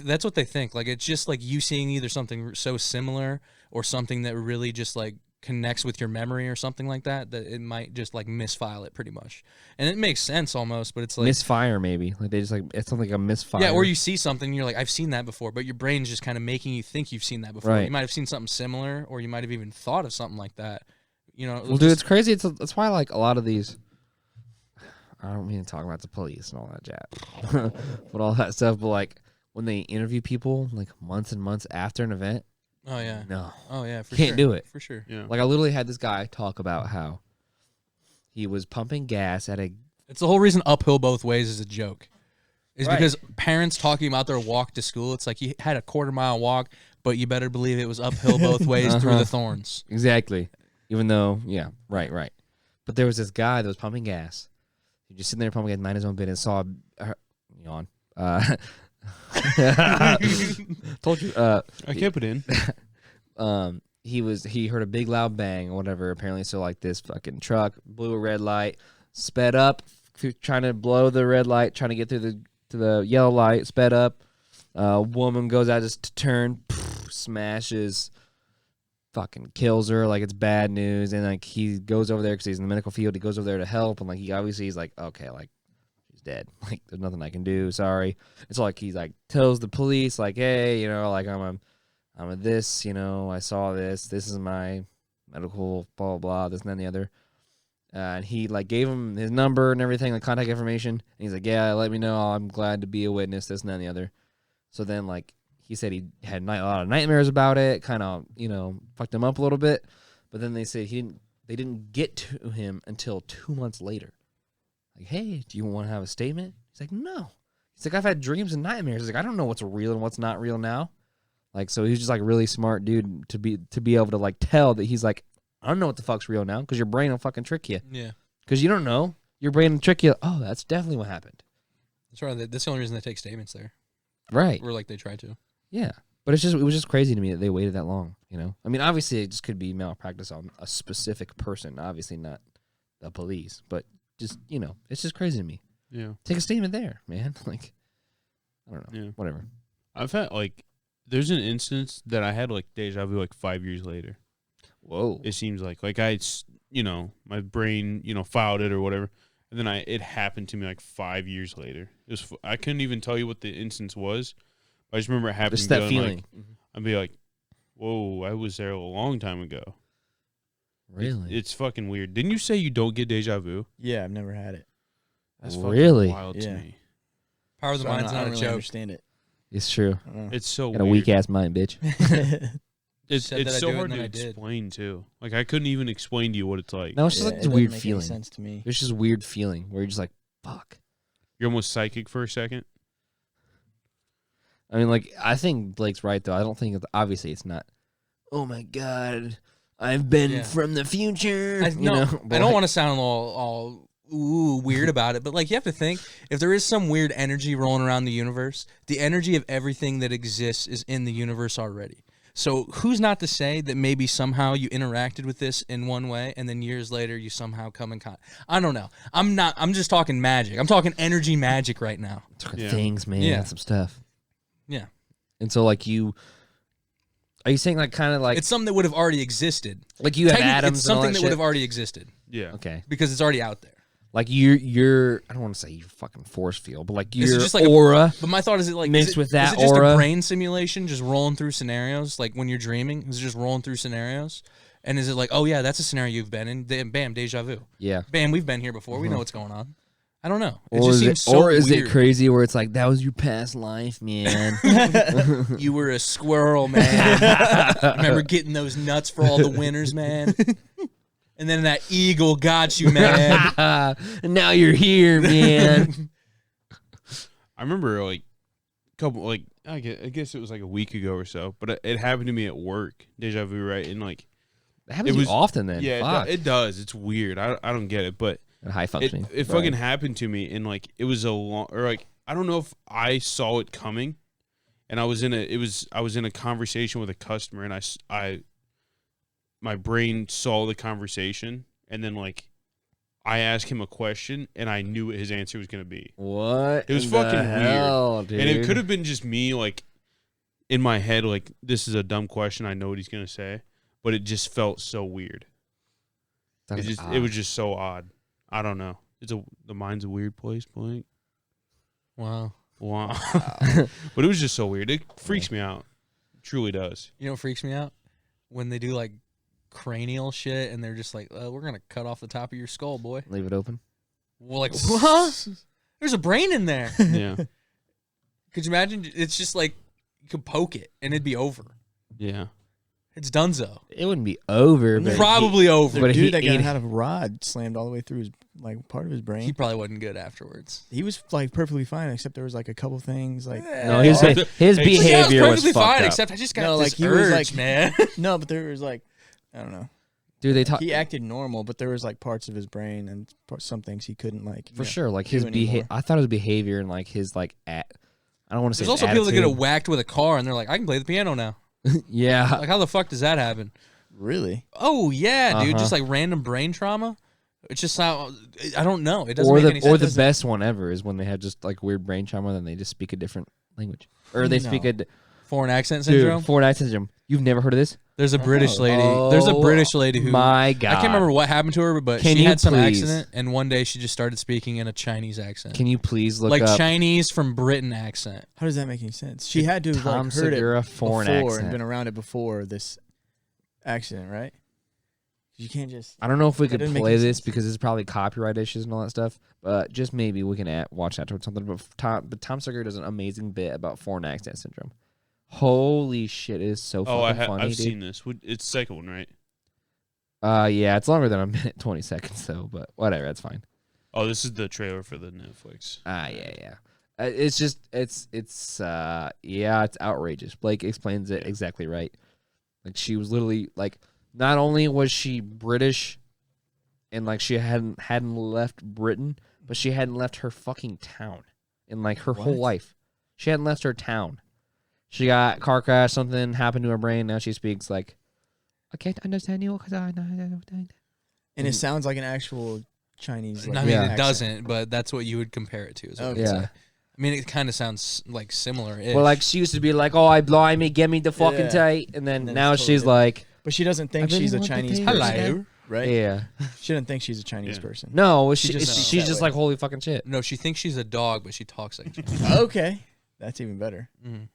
think. Like it's just like you seeing either something so similar or something that really just like connects with your memory or something like that it might just like misfile it pretty much. And it makes sense almost, but it's like Misfire, maybe. Like they just like it's something like a misfire. yeah, or you see something and you're like, I've seen that before, but your brain's just kind of making you think you've seen that before. Right. You might have seen something similar, or you might have even thought of something like that. You know, Well, dude, it's crazy. That's why like a lot of these. I don't mean to talk about the police and all that jazz, but all that stuff. But like when they interview people like months and months after an event, oh yeah, no, for can't sure. do it. For sure. Yeah. Like I literally had this guy talk about how he was pumping gas at a. It's the whole reason uphill both ways is a joke. Is Right. because parents talking about their walk to school. It's like you had a 1/4 mile walk, but you better believe it was uphill both ways through the thorns. Exactly. Even though, yeah, right. But there was this guy that was pumping gas. He just sitting there pumping gas, mind his own business. Saw yawn. Told you. I kept it in. He heard a big loud bang or whatever. Apparently, so like this fucking truck blew a red light, sped up, trying to blow the red light, trying to get through the yellow light, sped up. Woman goes out just to turn, smashes. Fucking kills her, like it's bad news, and like he goes over there because he's in the medical field. He goes over there to help, and like he's like, okay, like she's dead. Like there's nothing I can do. Sorry. It's like he's like tells the police like, hey, you know, like I'm a this, you know, I saw this. This is my medical blah blah blah. This and then the other. And he like gave him his number and everything, like contact information. And he's like, yeah, let me know. I'm glad to be a witness. This and then the other. So then like. He said he had a lot of nightmares about it, kind of, you know, fucked him up a little bit. But then they said they didn't get to him until 2 months later. Like, hey, do you want to have a statement? He's like, no. He's like, I've had dreams and nightmares. He's like, I don't know what's real and what's not real now. Like, so he's just like a really smart dude to be able to like tell that he's like, I don't know what the fuck's real now because your brain will fucking trick you. Yeah. Because you don't know. Your brain will trick you. Oh, that's definitely what happened. That's right. That's the only reason they take statements there. Right. Or like they try to. Yeah, but it was just crazy to me that they waited that long. You know, I mean, obviously it just could be malpractice on a specific person. Obviously not the police, but just you know, it's just crazy to me. Yeah. Take a statement there, man. Like, I don't know. Yeah. Whatever. I've had like, there's an instance that I had like deja vu like 5 years later. Whoa. It seems like you know, my brain, you know, filed it or whatever, and then it happened to me like 5 years later. It was I couldn't even tell you what the instance was. I just remember it happening. Just that feeling. Like, I'd be like, "Whoa, I was there a long time ago." Really? It's fucking weird. Didn't you say you don't get deja vu? Yeah, I've never had it. That's Really? fucking wild to Yeah. me. Power of the So I mind's don't not a really joke. understand it. It's true. I don't know. It's so Got a weird. weak ass mind, bitch. It's Said that I so do it hard and to then I did. explain too. Like I couldn't even explain to you what it's like. No, it's just Yeah, like it this doesn't weird make any feeling. sense to me. It's just weird feeling where you're just like, fuck. You're almost psychic for a second. I mean, like, I think Blake's right though. I don't think obviously it's not. Oh my god, I've been Yeah. from the future. I, you no, know? I don't want to sound all weird about it, but like you have to think if there is some weird energy rolling around the universe, the energy of everything that exists is in the universe already. So who's not to say that maybe somehow you interacted with this in one way and then years later you somehow come in contact? I don't know. I'm just talking magic. I'm talking energy magic right now. Talking Yeah. things, man. Yeah. Some stuff. Yeah. And so, like, are you saying like kind of like It's something that would have already existed. like you have Technically, atoms? it's and all something that that would shit? have already existed Yeah. Okay. because it's already out there. Like you're I don't want to say you fucking force field, but like Is it your just like aura. But my thought is it like Mixed is it, with that is it just aura? a brain simulation just rolling through scenarios like when you're dreaming? Is it just rolling through scenarios? And is it like, oh yeah, that's a scenario you've been in, then bam, deja vu. Yeah. Bam, we've been here before. We know what's going on. I don't know. It Or just is seems so it weird. crazy where it's like that was your past life, man? You were a squirrel, man. I remember getting those nuts for all the winners, man. And then that eagle got you, man. And now you're here, man. I remember like a couple like I guess it was like a week ago or so, but it happened to me at work. Deja vu, right? And like It happens It was- often then. yeah, Fuck. it does. It's weird. I don't get it, but High functioning. it fucking happened to me, and like it was a long or like I don't know if I saw it coming, and I was in a conversation with a customer, and my brain saw the conversation, and then like I asked him a question, and I knew what his answer was gonna be, What? It was in the fucking weird. hell, dude? and it could have been just me like in my head like this is a dumb question, I know what he's gonna say, but it just felt so weird. That It was just it was just so odd. I don't know. The mind's a weird place, Blake. Wow. Wow. But it was just so weird. It freaks me out. It truly does. You know what freaks me out? When they do like cranial shit, and they're just like, we're gonna cut off the top of your skull, boy. Leave it open. Well, like, what? There's a brain in there. Yeah. Could you imagine? It's just like you could poke it and it'd be over. Yeah. It's donezo. It wouldn't be over, but Probably over. The But dude that he ate- had a rod slammed all the way through his like part of his brain. He probably wasn't good afterwards. He was like perfectly fine, except there was like a couple things like no, his Oh, his hey, behavior was perfectly fucked fine, up. except I just got No, this like, he was, urge, like- man. no, but there was like I don't know. Dude, they talk He acted normal, but there was like parts of his brain and some things he couldn't like. for sure. Like his do anymore. behavior. I thought it was behavior and like his like I don't want to say. There's his also people that get attitude. whacked with a car and they're like, I can play the piano now. Yeah. Like, how the fuck does that happen? Really? Oh yeah, dude, Uh-huh. just like random brain trauma. It's just how I don't know. It doesn't Or make the any sense. the best one ever is when they have just like weird brain trauma, then they just speak a different language, or they speak No. a Foreign accent syndrome. foreign accent syndrome. You've never heard of this? There's a British lady. Oh, There's a British lady who my God. I can't remember what happened to her, but Can she you had some please- accident, and one day she just started speaking in a Chinese accent, Can you please look like up Chinese from Britain accent. How does that make any sense? She had to have Tom like, heard it Segura foreign before accent? and been around it before this accident, right? You can't just. I don't know if we That could doesn't make play any this sense. because it's probably copyright issues and all that stuff. But just maybe we can watch that towards something. But Tom Segura does an amazing bit about foreign accent syndrome. Holy shit, it is so Oh, fucking funny, I've dude. seen this. It's the second one, right? Yeah, it's longer than a minute 20 seconds though, but whatever, that's fine. Oh, this is the trailer for the Netflix. Yeah. It's just it's outrageous. Blake explains it exactly right. Like she was literally like, not only was she British, and like she hadn't left Britain, but she hadn't left her fucking town in like her whole What? life. She hadn't left her town. She got car crash, something happened to her brain. Now she speaks like, I can't understand you because I know. And it sounds like an actual Chinese. Like, I mean, Yeah. it accent. doesn't, but that's what you would compare it to. Is what Okay. I'd say. Yeah. I mean, it kind of sounds like similar. Well, like she used to be like, "Oh, I blimey, get me the fucking Yeah. tight," and then And then now it's totally she's different. like, But she doesn't think I really she's a want the Chinese taste. person, Hello. right? "Yeah, She doesn't think she's a Chinese Yeah. person. no, She just knows she's that just way. like holy fucking shit." No, she thinks she's a dog, but she talks like. Okay, that's even better. Mhm.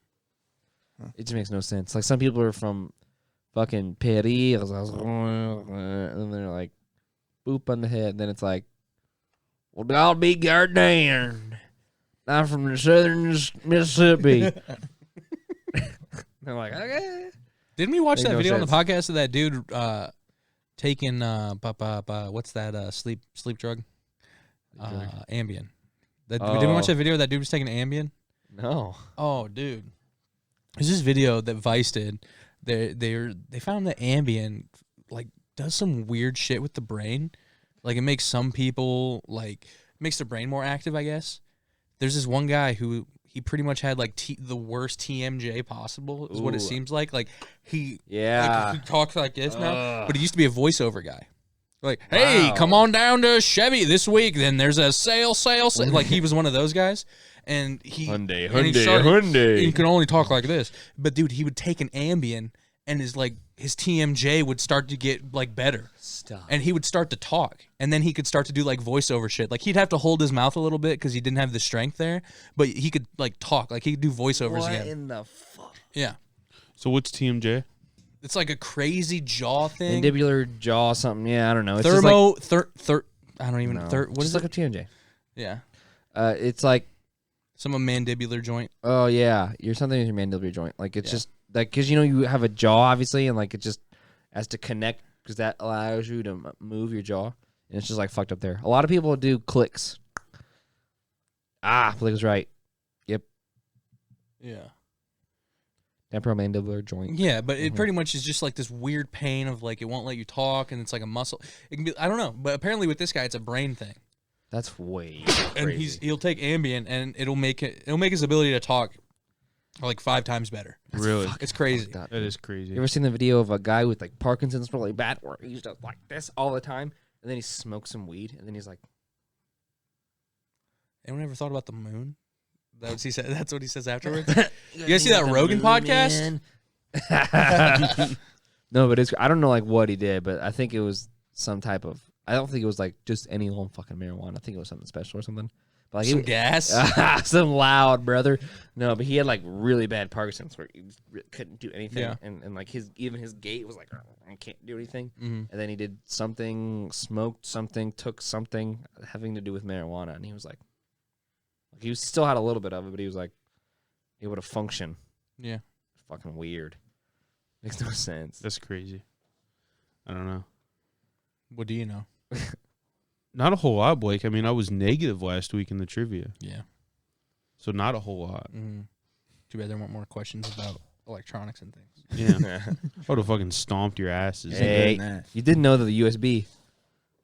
It just makes no sense. Like some people are from fucking Paris, and they're like, boop on the head. And then it's like, well, I'll be goddamn. I'm from the southern Mississippi. They're like, okay. Didn't we watch Make that no video on the sense. podcast of that dude taking what's that sleep drug? Ambien. Didn't we watch that video? That dude was taking Ambien. No. Oh, dude, there's this video that Vice did. They found that Ambien like does some weird shit with the brain. Like it makes some people like makes their brain more active, I guess. There's this one guy who he pretty much had like the worst TMJ possible is what it Ooh. seems like. Like he Yeah. he talks like this now, but he used to be a voiceover guy. Like, hey, Wow. come on down to Chevy this week. Then there's a sale. Like he was one of those guys, and he Hyundai, and he Hyundai, started- Hyundai. He could only talk like this, but dude, he would take an Ambien, and his TMJ would start to get like better, Stop. and he would start to talk, and then he could start to do like voiceover shit. Like he'd have to hold his mouth a little bit because he didn't have the strength there, but he could like talk, like he could do voiceovers What again. in the fuck? Yeah, So what's TMJ? it's like a crazy jaw thing. Mandibular jaw something. Yeah, I don't know. It's just like, I don't even no. what Just is like it? a TMJ. Yeah, It's like, some mandibular joint. oh yeah, you're something with your mandibular joint. Like it's Yeah. just like because you have a jaw obviously, and like it just has to connect because that allows you to move your jaw, and it's just like fucked up there. A lot of people do clicks. Blake was right. Yeah. Temporomandibular joint. Yeah, but it Mhm. pretty much is just like this weird pain of like it won't let you talk, and it's like a muscle. It can be, I don't know, but apparently with this guy, it's a brain thing, That's way and crazy. he'll take Ambien, and it'll make his ability to talk like 5 times better. Really? It's crazy. Fucked up. That is crazy. You ever seen the video of a guy with like Parkinson's really bad, where he's just like this all the time, and then he smokes some weed, and then he's like, Anyone ever thought about the moon? That's what he said. That's what he says afterwards. You guys see that Rogan podcast? No, but I don't know like what he did, but I think it was some type of. I don't think it was like just any old fucking marijuana. I think it was something special or something. But like Some gas. some loud, brother. No, but he had like really bad Parkinson's where he couldn't do anything, Yeah. and like his gait was like I can't do anything. Mm-hmm. And then he did something, smoked something, took something having to do with marijuana, and he was like he still had a little bit of it, but he was like able to function. Yeah. Fucking weird. Makes no sense. That's crazy. I don't know. What do you know? Not a whole lot, Blake. I mean, I was negative last week in the trivia, Yeah. so not a whole lot. Mm-hmm. Too bad there weren't more questions about electronics and things. Yeah, I would have fucking stomped your asses. Hey, you didn't know the USB.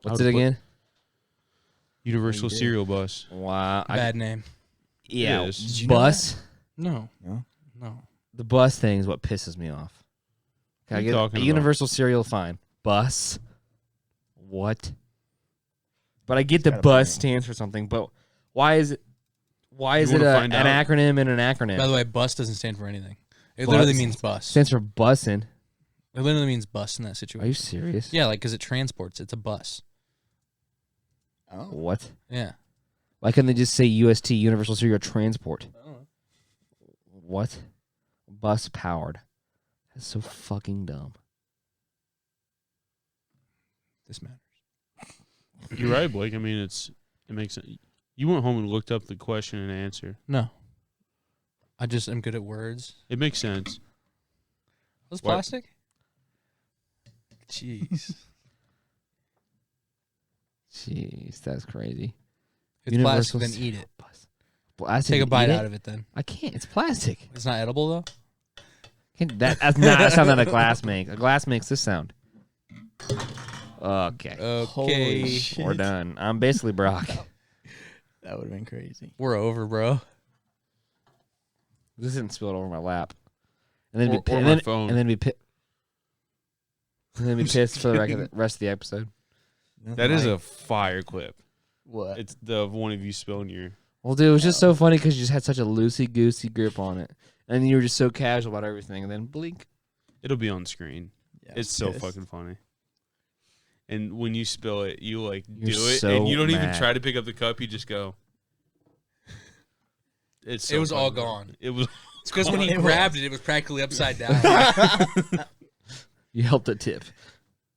What's it again? Universal Oh, you did. Serial Bus. Wow. Bad name. Yeah. It is. Did you know Bus. No. No? No. The bus thing is what pisses me off. Can What I are you get talking a about? universal serial? Fine. Bus. What? But I get the Gotta bus be. stands for something. But why is it? Why is You it wanna an find out? acronym and an acronym? By the way, bus doesn't stand for anything. It Bus? literally means bus. Stands for busing. It literally means bus in that Are situation. you serious? Yeah, like because it transports. It's a bus. Oh. What? Yeah. Why couldn't they just say UST, Universal Serial Transport? What? Bus powered. That's so fucking dumb. This matters. You're right, Blake. I mean, it makes sense. You went home and looked up the question and answer. No. I just am good at words. It makes sense. Was What? plastic? Jeez. Jeez, that's crazy. It's Universal plastic, then eat it. Bus. Plastic, Take a eat bite it? out of it then. I can't. It's plastic. It's not edible though? That's not a sound that a glass makes. A glass makes this sound. Okay. Okay. Holy shit. We're done. I'm basically Brock. That would have been crazy. We're over, bro. This didn't spill it over my lap. And then Or be, my and then, phone. and then be and then be pissed for the rest of the episode. That is a fire clip. What? It's the one of you spilling your. Well, dude, it was just so funny because you just had such a loosey-goosey grip on it. And you were just so casual about everything. And then blink. It'll be on screen. Yeah, It's so pissed. fucking funny. And when you spill it, you like You're do it, so and you don't even mad. try to pick up the cup. You just go. It's. So It was all fucking- gone. It was. It's because when he It grabbed was. it, it was practically upside down. You helped it tip.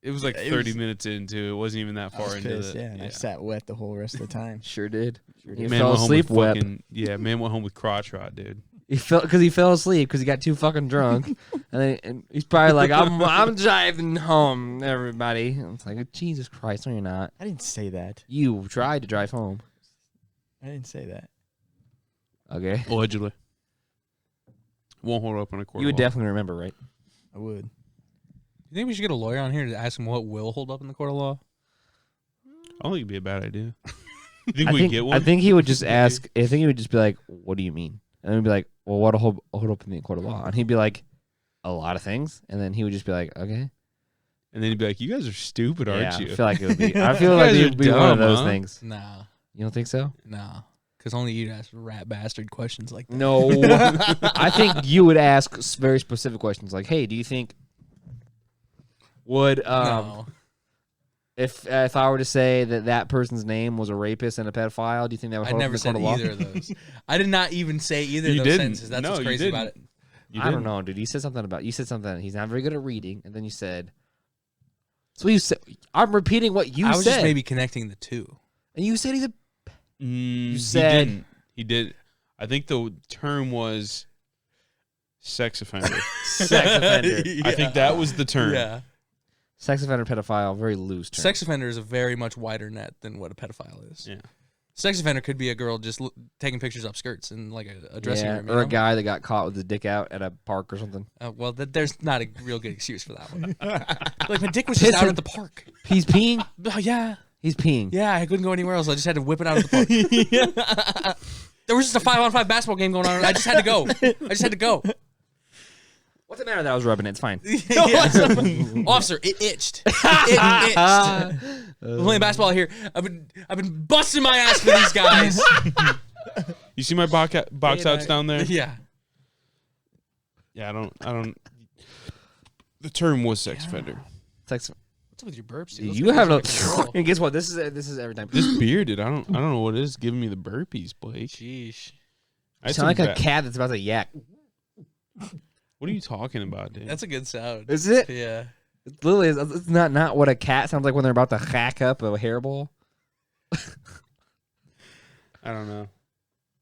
It was like It 30 was- minutes into. It wasn't even that I far was into pissed, it. yeah, and I sat wet the whole rest of the time. Sure did. You Man fell went home asleep with wet. fucking. Yeah, man went home with crotch rot, dude. He fell asleep because he got too fucking drunk, and he's probably like, "I'm driving home, everybody." And it's like, Jesus Christ, no, you're not. I didn't say that. You tried to drive home. I didn't say that. Okay, Allegedly. Won't hold up on a court. you would of law. definitely remember, right? I would. You think we should get a lawyer on here to ask him what will hold up in the court of law? I don't think it'd be a bad idea. You think we get one? I think he would just ask. I think he would just be like, "What do you mean?" And then we'd be like, "Well, what'll hold up in the court of law?" And he'd be like, "A lot of things." And then he would just be like, "Okay." And then he'd be like, "You guys are stupid, Yeah, aren't I you?" feel like it would be. I feel You like guys it are would be one of dumb, those huh? things. Nah. You don't think so? Nah. Because only you'd ask rat bastard questions like that. No. I think you would ask very specific questions like, "Hey, do you think would No. if I were to say that person's name was a rapist and a pedophile, do you think that would I hold up in never the said court of law?" either of those. I did not even say either of You those didn't. sentences. That's No, what's you crazy about it. didn't. You I don't didn't. know, dude. You said something. He's not very good at reading, and then you said. So you said I'm repeating what you I said. was just maybe connecting the two. And you said he's a. You said- he did. I think the term was sex offender. Sex offender. I think that was the term. Yeah. Sex offender, pedophile, very loose term. Sex offender is a very much wider net than what a pedophile is. Yeah. Sex offender could be a girl just taking pictures up skirts in like a dressing room. You or a know? guy that got caught with his dick out at a park or something. Well, there's not a real good excuse for that one. Like my dick was just out Pissing. at the park. He's peeing. Oh, yeah. He's peeing. Yeah, I couldn't go anywhere else. I just had to whip it out of the park. There was just a 5-on-5 basketball game going on. And I just had to go. What's the matter that I was rubbing it? It's fine. Yeah. Officer, it itched. It itched. I'm playing basketball here. I've been busting my ass for these guys. You see my box outs down there? Yeah. Yeah, I don't. The term was sex offender. Sex. What's with your burps? Dude? You have no. Control. And guess what? This is every time. This bearded. I don't know what it is giving me the burpees, Blake. Sheesh. You sound like a cat that's about to yak. What are you talking about, dude? That's a good sound. Is it? Yeah. It literally is. It's not what a cat sounds like when they're about to hack up a hairball. I don't know.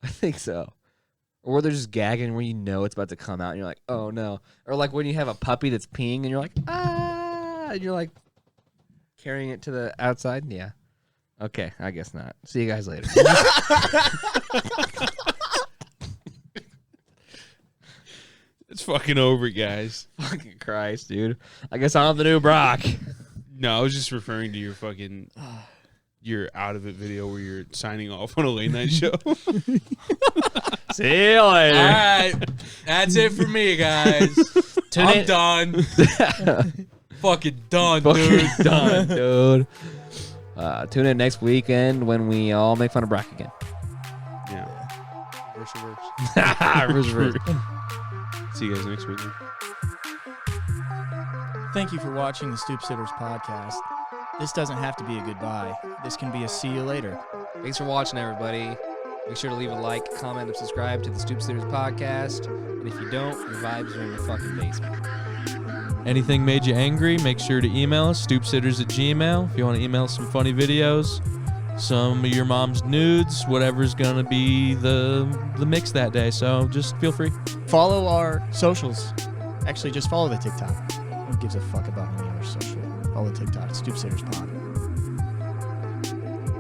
I think so. Or they're just gagging where you know it's about to come out and you're like, oh no. Or like when you have a puppy that's peeing and you're like, ah, and you're like carrying it to the outside. Yeah. Okay, I guess not. See you guys later. It's fucking over, guys. Fucking Christ, dude. I guess I'm the new Brock. No, I was just referring to your fucking your out of it video where you're signing off on a late night show. See you later. All right. That's it for me, guys. I'm done. Fucking done, dude. Done, dude. Tune in next weekend when we all make fun of Brock again. Yeah. Reverse. See you guys next week. Thank you for watching the Stoop Sitters podcast. This doesn't have to be a goodbye. This can be a see you later. Thanks for watching, everybody. Make sure to leave a like, comment, and subscribe to the Stoop Sitters podcast. And if you don't, your vibes are in your fucking basement. Anything made you angry, make sure to email us, stoopsitters@gmail.com. If you want to email us some funny videos, some of your mom's nudes, whatever's going to be the mix that day. So just feel free. Follow our socials. Actually, just follow the TikTok. Who gives a fuck about any other social? Follow the TikTok. Stoop Sitters Pod.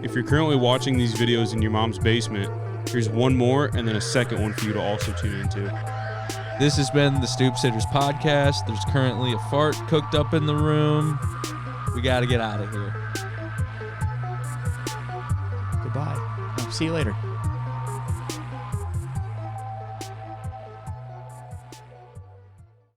If you're currently watching these videos in your mom's basement, here's one more and then a second one for you to also tune into. This has been the Stoop Sitters podcast. There's currently a fart cooked up in the room. We got to get out of here. Goodbye. See you later.